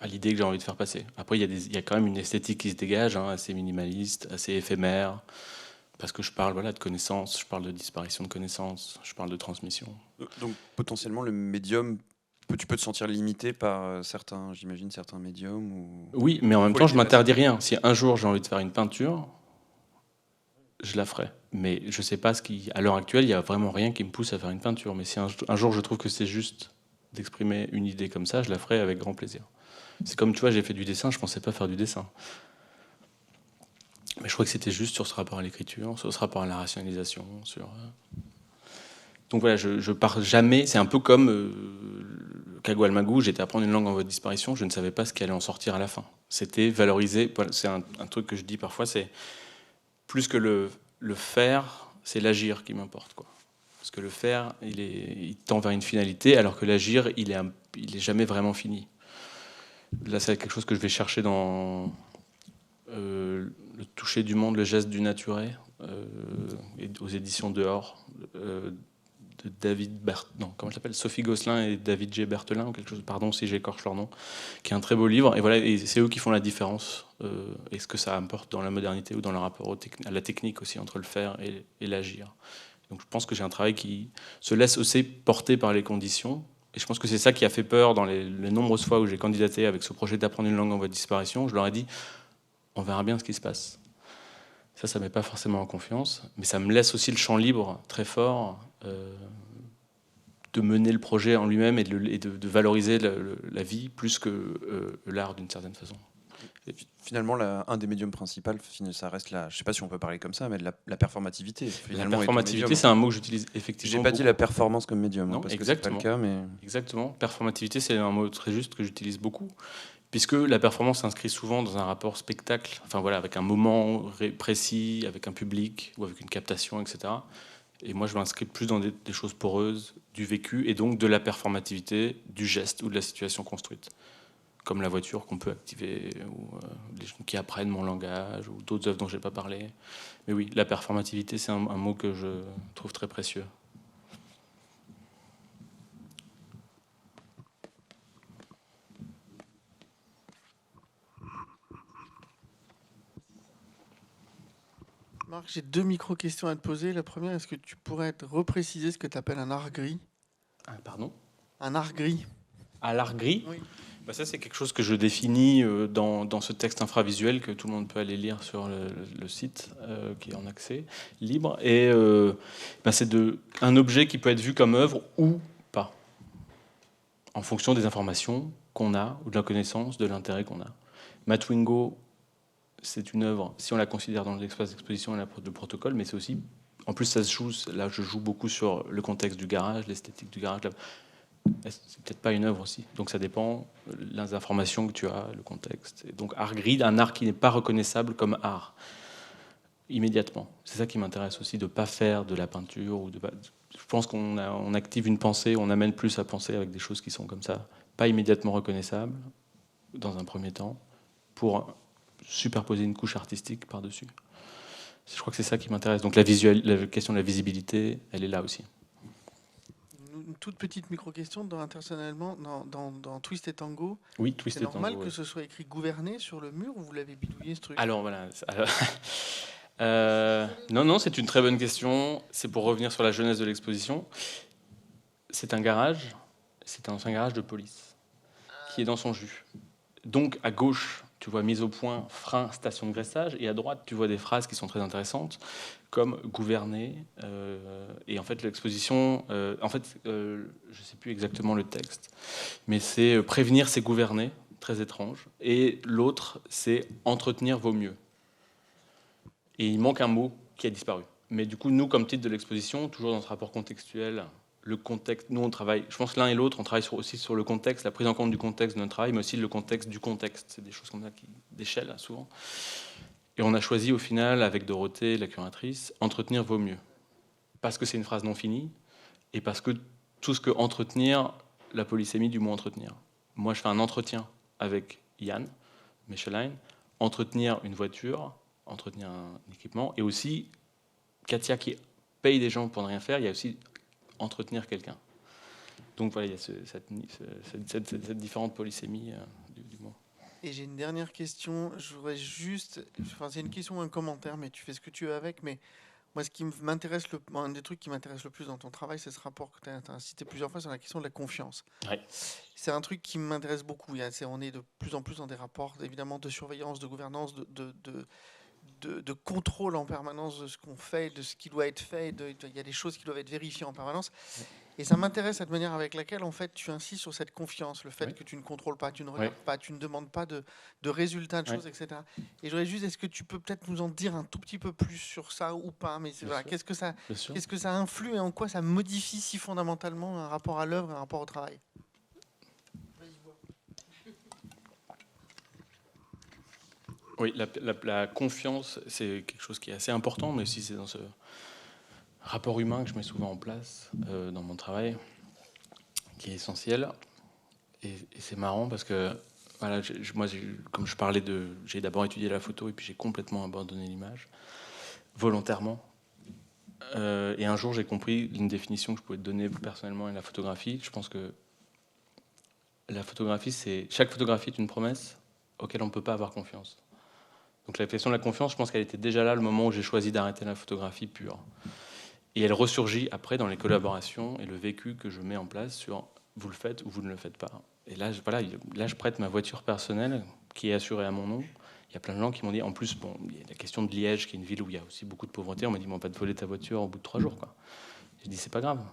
l'idée que j'ai envie de faire passer. Après, il y a quand même une esthétique qui se dégage, assez minimaliste, assez éphémère, parce que je parle de connaissances, je parle de disparition de connaissances, je parle de transmission. Donc potentiellement, le médium, tu peux te sentir limité par certains médiums ou... Oui, mais en même temps, je m'interdis rien. Si un jour j'ai envie de faire une peinture, je la ferai. Mais je sais pas à l'heure actuelle, il y a vraiment rien qui me pousse à faire une peinture. Mais si un jour je trouve que c'est juste d'exprimer une idée comme ça, je la ferai avec grand plaisir. C'est comme, tu vois, j'ai fait du dessin, je pensais pas faire du dessin. Mais je crois que c'était juste sur ce rapport à l'écriture, sur ce rapport à la rationalisation, Donc voilà, je pars jamais. C'est un peu comme Kago Almagou, j'étais à apprendre une langue en voie de disparition, je ne savais pas ce qui allait en sortir à la fin. C'était valoriser. C'est un truc que je dis parfois, c'est plus que le faire, c'est l'agir qui m'importe, quoi. Parce que le faire, il tend vers une finalité, alors que l'agir, il est jamais vraiment fini. Là, c'est quelque chose que je vais chercher dans le toucher du monde, le geste du naturel, et aux éditions Dehors, Sophie Gosselin et David G. Berthelin, ou quelque chose, pardon si j'écorche leur nom, qui est un très beau livre. Et voilà, et c'est eux qui font la différence. Et ce que ça apporte dans la modernité ou dans le rapport à la technique aussi, entre le faire et l'agir. Donc je pense que j'ai un travail qui se laisse aussi porter par les conditions. Et je pense que c'est ça qui a fait peur dans les nombreuses fois où j'ai candidaté avec ce projet d'apprendre une langue en voie de disparition. Je leur ai dit, on verra bien ce qui se passe. Ça ne met pas forcément en confiance, mais ça me laisse aussi le champ libre très fort de mener le projet en lui-même et de valoriser la vie plus que l'art d'une certaine façon. Finalement, un des médiums principaux, ça reste je ne sais pas si on peut parler comme ça, mais de la performativité. La performativité, c'est un mot que j'utilise effectivement. J'ai pas dit la performance comme médium, non, parce exactement. que c'est pas le cas, mais... Exactement. Performativité, c'est un mot très juste que j'utilise beaucoup, puisque la performance s'inscrit souvent dans un rapport spectacle, enfin voilà, avec un moment précis, avec un public ou avec une captation, etc. Et moi, je m'inscris plus dans des choses poreuses, du vécu, et donc de la performativité, du geste ou de la situation construite. Comme la voiture qu'on peut activer, ou les gens qui apprennent mon langage, ou d'autres œuvres dont je n'ai pas parlé. Mais oui, la performativité, c'est un mot que je trouve très précieux. Marc, j'ai 2 micro-questions à te poser. La première, est-ce que tu pourrais repréciser ce que tu appelles un art gris? Pardon? Un art gris. À l'art gris? Oui. Ça, c'est quelque chose que je définis dans ce texte infravisuel que tout le monde peut aller lire sur le site, qui est en accès libre. Et c'est un objet qui peut être vu comme œuvre ou pas, en fonction des informations qu'on a, ou de la connaissance, de l'intérêt qu'on a. Matwingo, c'est une œuvre, si on la considère dans l'espace d'exposition et le protocole, mais c'est aussi... En plus, ça se joue, là, je joue beaucoup sur le contexte du garage, l'esthétique du garage. C'est peut-être pas une œuvre aussi. Donc ça dépend des informations que tu as, le contexte. Et donc art gris, un art qui n'est pas reconnaissable comme art immédiatement. C'est ça qui m'intéresse aussi, de ne pas faire de la peinture. Je pense qu'on active une pensée, on amène plus à penser avec des choses qui sont comme ça, pas immédiatement reconnaissables, dans un premier temps, pour superposer une couche artistique par-dessus. Je crois que c'est ça qui m'intéresse. Donc la question de la visibilité, elle est là aussi. Une toute petite micro-question dans Twist et Tango. Oui, Twist c'est et Tango. C'est normal que ce soit écrit gouverner sur le mur ou vous l'avez bidouillé ce truc? Alors voilà. Non, c'est une très bonne question. C'est pour revenir sur la jeunesse de l'exposition. C'est un garage, c'est un ancien garage de police qui est dans son jus. Donc à gauche, tu vois mise au point, frein, station de graissage, et à droite, tu vois des phrases qui sont très intéressantes, comme gouverner. Et en fait, l'exposition, je ne sais plus exactement le texte, mais c'est prévenir, c'est gouverner, très étrange. Et l'autre, c'est entretenir vaut mieux. Et il manque un mot qui a disparu. Mais du coup, nous, comme titre de l'exposition, toujours dans ce rapport contextuel, le contexte, nous on travaille, je pense que l'un et l'autre, on travaille aussi sur le contexte, la prise en compte du contexte de notre travail, mais aussi le contexte du contexte. C'est des choses comme ça d'échelle, souvent. Et on a choisi au final, avec Dorothée, la curatrice, entretenir vaut mieux. Parce que c'est une phrase non finie, et parce que tout ce que entretenir, la polysémie du mot entretenir. Moi, je fais un entretien avec Yann Mechelein, entretenir une voiture, entretenir un équipement, et aussi Katia qui paye des gens pour ne rien faire, il y a aussi entretenir quelqu'un. Donc voilà, il y a cette différente polysémie du mot. Et j'ai une dernière question. Je voudrais juste... c'est une question ou un commentaire, mais tu fais ce que tu veux avec. Mais moi, ce qui m'intéresse, un des trucs qui m'intéresse le plus dans ton travail, c'est ce rapport que tu as cité plusieurs fois sur la question de la confiance. Ouais. C'est un truc qui m'intéresse beaucoup. On est de plus en plus dans des rapports, évidemment, de surveillance, de gouvernance, de contrôle en permanence de ce qu'on fait, de ce qui doit être fait. Il y a des choses qui doivent être vérifiées en permanence. Et ça m'intéresse cette manière avec laquelle, en fait, tu insistes sur cette confiance, le fait que tu ne contrôles pas, tu ne regardes pas, tu ne demandes pas de résultats de choses, etc. Et je voudrais juste, est-ce que tu peux peut-être nous en dire un tout petit peu plus sur ça ou pas? Mais qu'est-ce que ça influe et en quoi ça modifie si fondamentalement un rapport à l'œuvre et un rapport au travail? Oui, la confiance, c'est quelque chose qui est assez important, mais aussi c'est dans ce rapport humain que je mets souvent en place dans mon travail, qui est essentiel. Et c'est marrant parce que, voilà, moi, comme je parlais j'ai d'abord étudié la photo et puis j'ai complètement abandonné l'image, volontairement. Et un jour, j'ai compris une définition que je pouvais te donner personnellement et la photographie. Je pense que la photographie, chaque photographie est une promesse auquel on ne peut pas avoir confiance. Donc la question de la confiance, je pense qu'elle était déjà là le moment où j'ai choisi d'arrêter la photographie pure. Et elle ressurgit après dans les collaborations et le vécu que je mets en place sur vous le faites ou vous ne le faites pas. Et là, voilà, là je prête ma voiture personnelle qui est assurée à mon nom. Il y a plein de gens qui m'ont dit, en plus, bon, il y a la question de Liège, qui est une ville où il y a aussi beaucoup de pauvreté. On m'a dit, on va pas te voler ta voiture au bout de 3 jours, quoi. J'ai dit, c'est pas grave.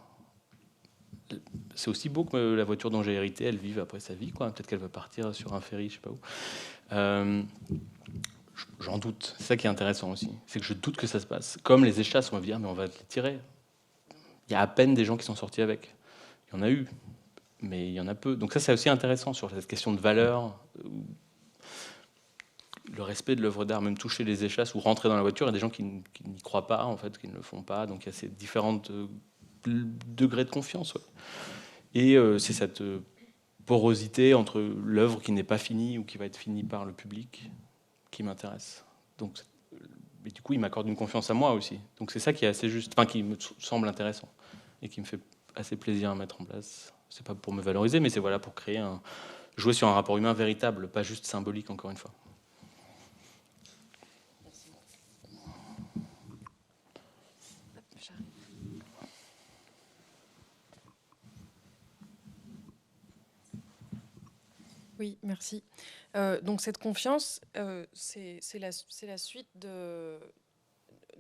C'est aussi beau que la voiture dont j'ai hérité, elle vive après sa vie, quoi. Peut-être qu'elle va partir sur un ferry, je sais pas où. J'en doute. C'est ça qui est intéressant aussi. C'est que je doute que ça se passe. Comme les échasses, on va me dire, mais on va les tirer. Il y a à peine des gens qui sont sortis avec. Il y en a eu, mais il y en a peu. Donc ça, c'est aussi intéressant sur cette question de valeur, le respect de l'œuvre d'art, même toucher les échasses ou rentrer dans la voiture. Il y a des gens qui n'y croient pas, en fait, qui ne le font pas. Donc il y a ces différents degrés de confiance. Ouais. Et c'est cette porosité entre l'œuvre qui n'est pas finie ou qui va être finie par le public qui m'intéresse. Donc, et du coup, il m'accorde une confiance à moi aussi. Donc c'est ça qui est assez juste, enfin qui me semble intéressant et qui me fait assez plaisir à mettre en place. C'est pas pour me valoriser, mais c'est voilà pour créer jouer sur un rapport humain véritable, pas juste symbolique encore une fois. Oui, merci. Donc cette confiance, c'est la suite de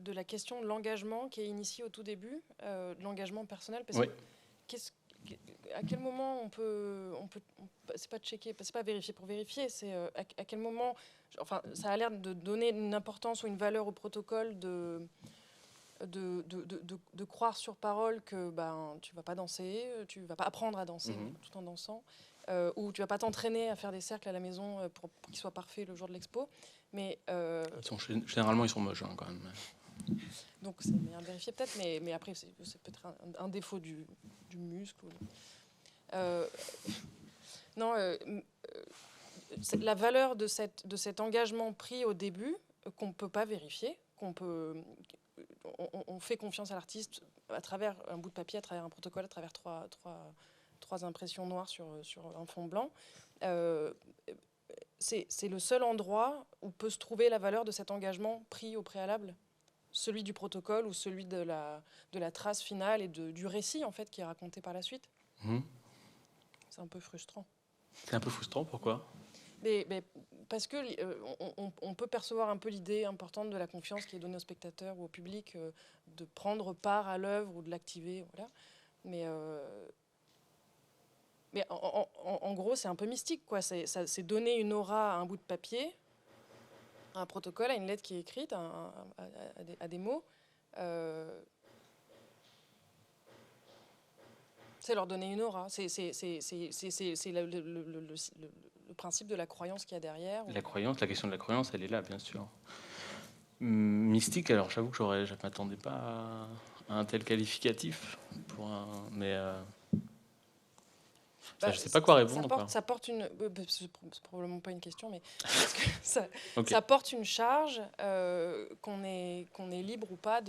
la question de l'engagement qui est initiée au tout début, de l'engagement personnel. Parce Oui. que à quel moment on peut c'est pas checker, c'est pas vérifier pour vérifier, c'est à quel moment, enfin, ça a l'air de donner une importance ou une valeur au protocole de croire sur parole que tu vas pas danser, tu vas pas apprendre à danser tout en dansant, ou tu vas pas t'entraîner à faire des cercles à la maison pour qu'ils soient parfaits le jour de l'expo. Mais Généralement, ils sont moches quand même. donc c'est bien vérifié peut-être, mais après c'est peut-être un défaut du muscle. Non, la valeur de cet engagement pris au début, qu'on ne peut pas vérifier, on fait confiance à l'artiste à travers un bout de papier, à travers un protocole, à travers trois impressions noires sur un fond blanc. C'est le seul endroit où peut se trouver la valeur de cet engagement pris au préalable, celui du protocole ou celui de la trace finale et du récit en fait qui est raconté par la suite. C'est un peu frustrant. C'est un peu frustrant, pourquoi ? Mais parce que on peut percevoir un peu l'idée importante de la confiance qui est donnée au spectateur ou au public, de prendre part à l'œuvre ou de l'activer, voilà. Mais en gros, c'est un peu mystique, quoi. C'est donner une aura à un bout de papier, à un protocole, à une lettre qui est écrite, à des mots. C'est leur donner une aura. C'est le principe de la croyance qu'il y a derrière. La croyance, la question de la croyance, elle est là, bien sûr. Mystique, alors j'avoue que je ne m'attendais pas à un tel qualificatif. Mais je ne sais pas quoi répondre. Ça porte une... C'est probablement pas une question, mais parce que ça porte une charge qu'on est libre ou pas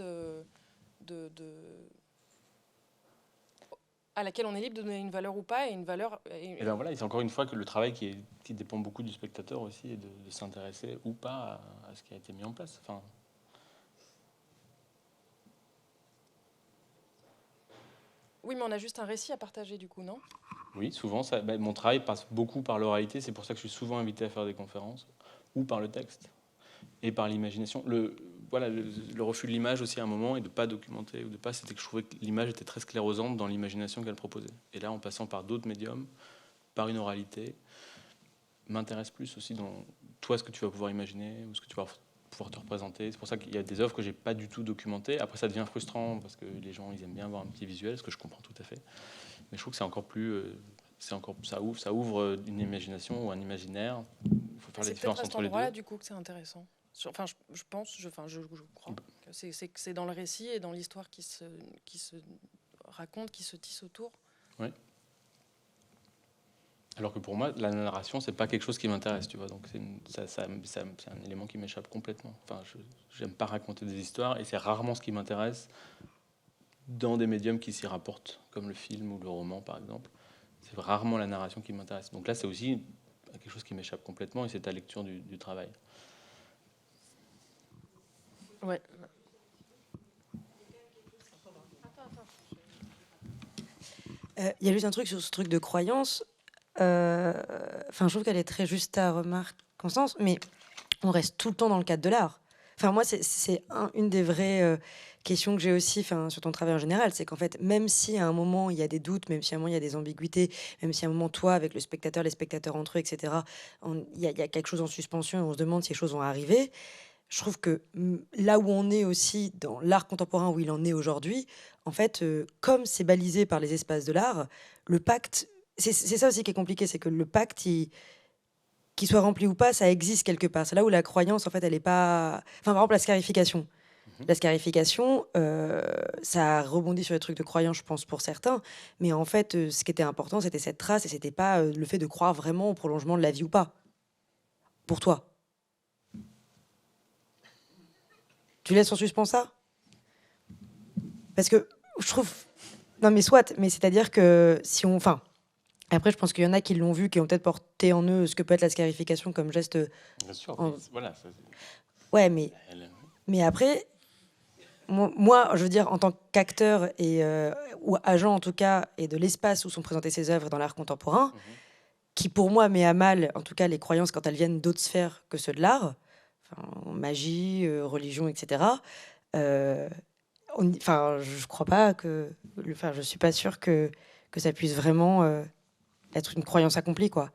à laquelle on est libre de donner une valeur ou pas, et une valeur... Et bien voilà, c'est encore une fois que le travail qui dépend beaucoup du spectateur aussi, est de s'intéresser ou pas à ce qui a été mis en place. Enfin... Oui, mais on a juste un récit à partager du coup, non ? Oui, souvent, mon travail passe beaucoup par l'oralité, c'est pour ça que je suis souvent invité à faire des conférences, ou par le texte, et par l'imagination. Le refus de l'image aussi à un moment, et de ne pas documenter, ou de pas, c'était que je trouvais que l'image était très sclérosante dans l'imagination qu'elle proposait. Et là, en passant par d'autres médiums, par une oralité, m'intéresse plus aussi dans toi, ce que tu vas pouvoir imaginer, ou ce que tu vas pouvoir te représenter. C'est pour ça qu'il y a des œuvres que j'ai pas du tout documentées. Après, ça devient frustrant, parce que les gens, ils aiment bien avoir un petit visuel, ce que je comprends tout à fait. Mais je trouve que c'est encore plus... ça ouvre une imagination ou un imaginaire. Il faut faire la différence entre les deux. C'est du coup que c'est intéressant. Enfin, je pense, je crois que c'est dans le récit et dans l'histoire qui se raconte, qui se tisse autour. Oui. Alors que pour moi, la narration, c'est pas quelque chose qui m'intéresse, tu vois. Donc c'est un élément qui m'échappe complètement. Enfin, j'aime pas raconter des histoires et c'est rarement ce qui m'intéresse dans des médiums qui s'y rapportent, comme le film ou le roman, par exemple. C'est rarement la narration qui m'intéresse. Donc là, c'est aussi quelque chose qui m'échappe complètement, et c'est ta lecture du travail. Ouais. Il y a juste un truc sur ce truc de croyance. Enfin, je trouve qu'elle est très juste ta remarque, Constance, mais on reste tout le temps dans le cadre de l'art. Enfin, moi, c'est une des vraies questions que j'ai aussi sur ton travail en général. C'est qu'en fait, même si à un moment, il y a des doutes, même si à un moment, il y a des ambiguïtés, même si à un moment, toi, avec le spectateur, les spectateurs entre eux, etc., il y a quelque chose en suspension et on se demande si les choses vont arriver. Je trouve que là où on est aussi dans l'art contemporain, où il en est aujourd'hui, en fait, comme c'est balisé par les espaces de l'art, le pacte, c'est ça aussi qui est compliqué, c'est que le pacte, qu'il soit rempli ou pas, ça existe quelque part. C'est là où la croyance, en fait, elle est pas... Enfin, par exemple, la scarification. La scarification, ça rebondit sur les trucs de croyance, je pense, pour certains. Mais en fait, ce qui était important, c'était cette trace et c'était pas le fait de croire vraiment au prolongement de la vie ou pas. Pour toi. Tu laisses en suspens ça? Parce que je trouve... Non, mais soit, mais c'est-à-dire que si on... Enfin, après, je pense qu'il y en a qui l'ont vu, qui ont peut-être porté en eux ce que peut être la scarification comme geste... Bien sûr, voilà. Ça, ouais, mais après, moi, je veux dire, en tant qu'acteur ou agent, en tout cas, et de l'espace où sont présentées ces œuvres dans l'art contemporain, qui, pour moi, met à mal, en tout cas, les croyances quand elles viennent d'autres sphères que ceux de l'art, magie, religion, etc., je crois pas que... Enfin, je suis pas sûre que ça puisse vraiment être une croyance accomplie, quoi.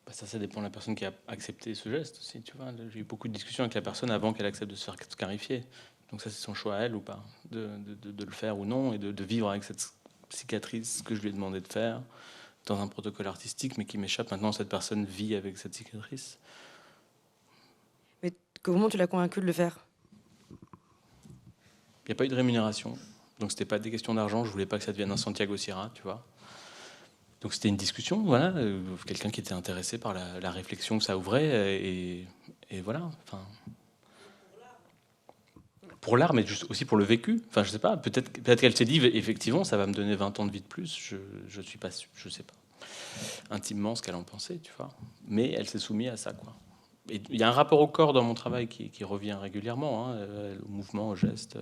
Bah ça dépend de la personne qui a accepté ce geste aussi, tu vois. J'ai eu beaucoup de discussions avec la personne avant qu'elle accepte de se faire scarifier. Donc ça, c'est son choix à elle ou pas, de le faire ou non, et de vivre avec cette cicatrice que je lui ai demandé de faire dans un protocole artistique, mais qui m'échappe. Maintenant, cette personne vit avec cette cicatrice. Mais comment tu l'as convaincu de le faire? Il n'y a pas eu de rémunération, donc c'était pas des questions d'argent. Je voulais pas que ça devienne un Santiago Sierra, tu vois. Donc c'était une discussion, voilà, quelqu'un qui était intéressé par la réflexion que ça ouvrait, et voilà. Enfin, pour l'art, mais juste aussi pour le vécu. Enfin, je sais pas. Peut-être qu'elle s'est dit, effectivement, ça va me donner 20 ans de vie de plus. Je suis pas, je sais pas intimement ce qu'elle en pensait, tu vois. Mais elle s'est soumise à ça, quoi. Et il y a un rapport au corps dans mon travail qui revient régulièrement, hein, au mouvement, au geste,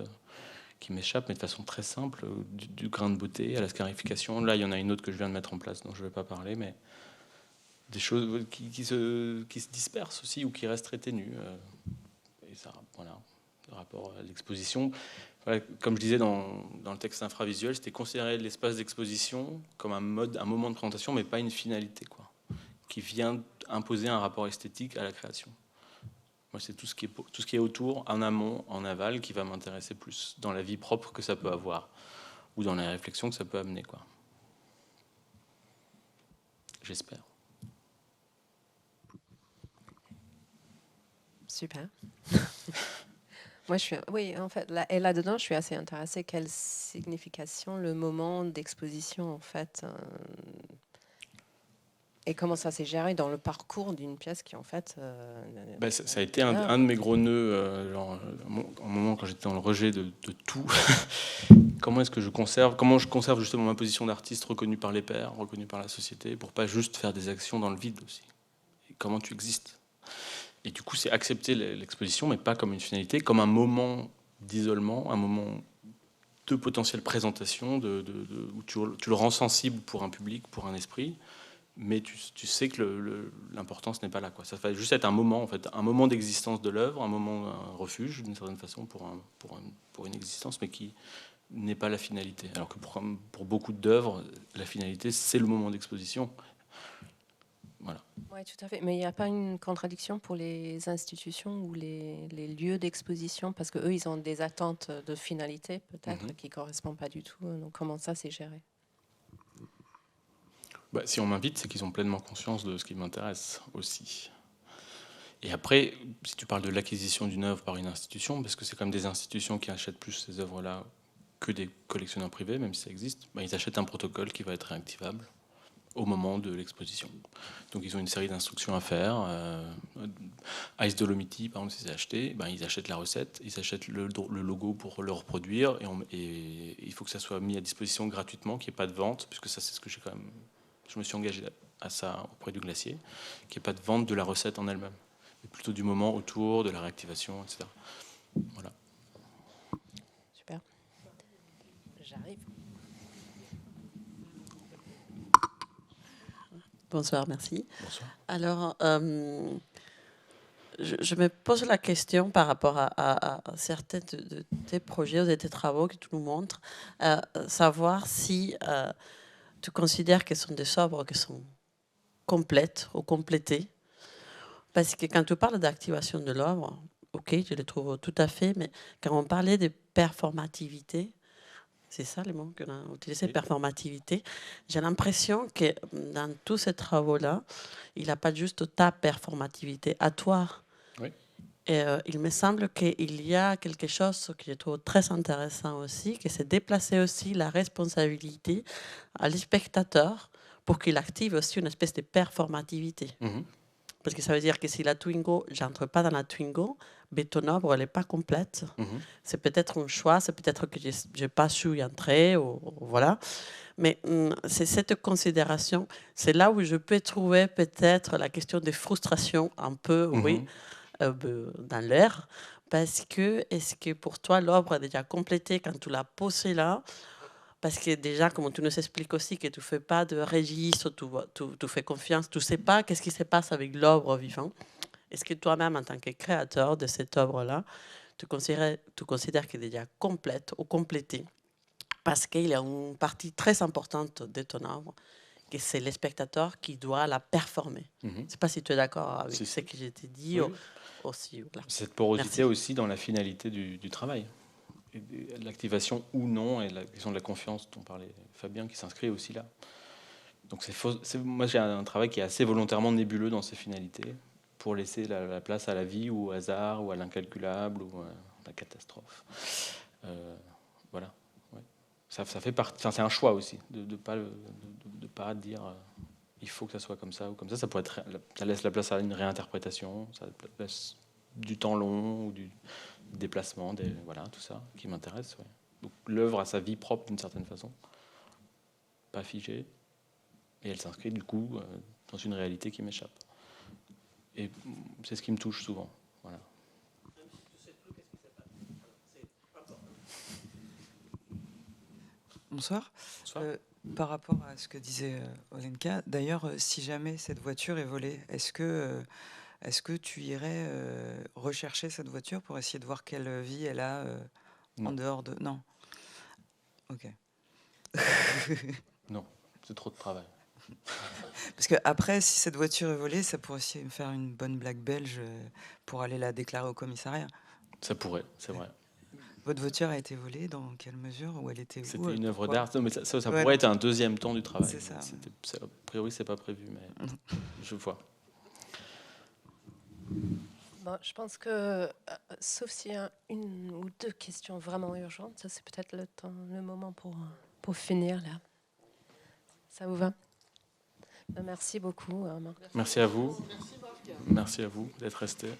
qui m'échappe, mais de façon très simple, du grain de beauté à la scarification. Là, il y en a une autre que je viens de mettre en place, dont je ne vais pas parler, mais des choses qui se dispersent aussi ou qui restent très ténues. Et ça, voilà, le rapport à l'exposition. Voilà, comme je disais dans le texte infravisuel, c'était considérer l'espace d'exposition comme un moment de présentation, mais pas une finalité, quoi, qui vient imposer un rapport esthétique à la création. Moi, c'est tout ce qui est autour, en amont, en aval, qui va m'intéresser plus dans la vie propre que ça peut avoir ou dans les réflexions que ça peut amener, quoi. J'espère. Super. Moi, oui, en fait, là-dedans, je suis assez intéressée. Quelle signification le moment d'exposition, en fait, et comment ça s'est géré dans le parcours d'une pièce qui, en fait... Ça a été un de mes gros nœuds, au moment quand j'étais dans le rejet de tout. Comment je conserve justement ma position d'artiste reconnue par les pairs, reconnue par la société, pour pas juste faire des actions dans le vide aussi. Et comment tu existes. Et du coup, c'est accepter l'exposition, mais pas comme une finalité, comme un moment d'isolement, un moment de potentielle présentation, où tu le rends sensible pour un public, pour un esprit, mais tu sais que l'importance n'est pas là, quoi. Ça va juste être un moment, en fait, un moment d'existence de l'œuvre, un refuge d'une certaine façon pour une existence, mais qui n'est pas la finalité. Alors que pour beaucoup d'œuvres, la finalité, c'est le moment d'exposition. Voilà. Oui, tout à fait. Mais il n'y a pas une contradiction pour les institutions ou les lieux d'exposition, parce qu'eux, ils ont des attentes de finalité, peut-être, qui ne correspondent pas du tout. Donc, comment ça, c'est géré? Si on m'invite, c'est qu'ils ont pleinement conscience de ce qui m'intéresse aussi. Et après, si tu parles de l'acquisition d'une œuvre par une institution, parce que c'est comme des institutions qui achètent plus ces œuvres-là que des collectionneurs privés, même si ça existe, ils achètent un protocole qui va être réactivable. au moment de l'exposition. Donc ils ont une série d'instructions à faire. Ice Dolomiti, par exemple, si c'est acheté, ben, ils achètent la recette, ils achètent le logo pour le reproduire, et il faut que ça soit mis à disposition gratuitement, qu'il n'y ait pas de vente, puisque ça c'est ce que j'ai quand même... Je me suis engagé à ça auprès du glacier, qu'il n'y ait pas de vente de la recette en elle-même, mais plutôt du moment autour, de la réactivation, etc. Voilà. Super. J'arrive. Bonsoir, merci. Bonsoir. Alors, je me pose la question par rapport à certains de tes projets ou de tes travaux que tu nous montres, savoir si tu considères qu'elles sont des œuvres qui sont complètes ou complétées. Parce que quand tu parles d'activation de l'œuvre, ok, je le trouve tout à fait, mais quand on parlait de performativité, c'est ça le mot qu'on a utilisé, performativité. J'ai l'impression que dans tous ces travaux-là, il n'a pas juste ta performativité à toi. Oui. Et il me semble qu'il y a quelque chose que je trouve très intéressant aussi, que c'est déplacer aussi la responsabilité à les spectateurs pour qu'il active aussi une espèce de performativité. Mm-hmm. Parce que ça veut dire que si la Twingo, j'entre pas dans la Twingo, mais ton œuvre, elle n'est pas complète. Mm-hmm. C'est peut-être un choix, c'est peut-être que je n'ai pas su y entrer, ou voilà. Mais c'est cette considération, c'est là où je peux trouver peut-être la question des frustrations un peu, oui, dans l'air. Parce que, est-ce que pour toi, l'œuvre est déjà complétée quand tu l'as posée là? Parce que déjà, comme tu nous expliques aussi que tu ne fais pas de registre, tu fais confiance, tu ne sais pas qu'est-ce qui se passe avec l'œuvre vivante. Est-ce que toi-même, en tant que créateur de cette œuvre-là, tu considères qu'elle est déjà complète ou complétée? Parce qu'il y a une partie très importante de ton œuvre, que c'est le spectateur qui doit la performer. Je ne sais pas si tu es d'accord avec ce que je t'ai dit. Oui. Aussi. Voilà. Cette porosité Merci. aussi dans la finalité du travail. L'activation ou non, et la question de la confiance dont parlait Fabien, qui s'inscrit aussi là. Donc moi j'ai un travail qui est assez volontairement nébuleux dans ses finalités, pour laisser la place à la vie, ou au hasard, ou à l'incalculable, ou à la catastrophe. Voilà. Ouais. Ça fait partie. Enfin, c'est un choix aussi, de pas dire il faut que ça soit comme ça ou comme ça. Ça laisse la place à une réinterprétation, ça laisse du temps long ou du déplacement, voilà, tout ça qui m'intéresse. Ouais. Donc l'œuvre a sa vie propre d'une certaine façon, pas figée, et elle s'inscrit du coup dans une réalité qui m'échappe. Et c'est ce qui me touche souvent. Voilà. Bonsoir. Bonsoir. Par rapport à ce que disait Olenka, d'ailleurs, si jamais cette voiture est volée, est-ce que tu irais rechercher cette voiture pour essayer de voir quelle vie elle a en dehors de... Non. Ok. Non, c'est trop de travail. Parce que après, si cette voiture est volée, ça pourrait aussi me faire une bonne blague belge pour aller la déclarer au commissariat. Ça pourrait, c'est vrai. Votre voiture a été volée, dans quelle mesure? Où elle était où? C'était une œuvre d'art. Mais ça Ouais, pourrait être un deuxième temps du travail. C'est ça. A priori, c'est pas prévu, mais je vois. Bon, je pense que, sauf s'il y a une ou deux questions vraiment urgentes, ça c'est peut-être le moment pour finir là. Ça vous va? Merci beaucoup, Marc. Merci à vous. Merci à vous d'être restés.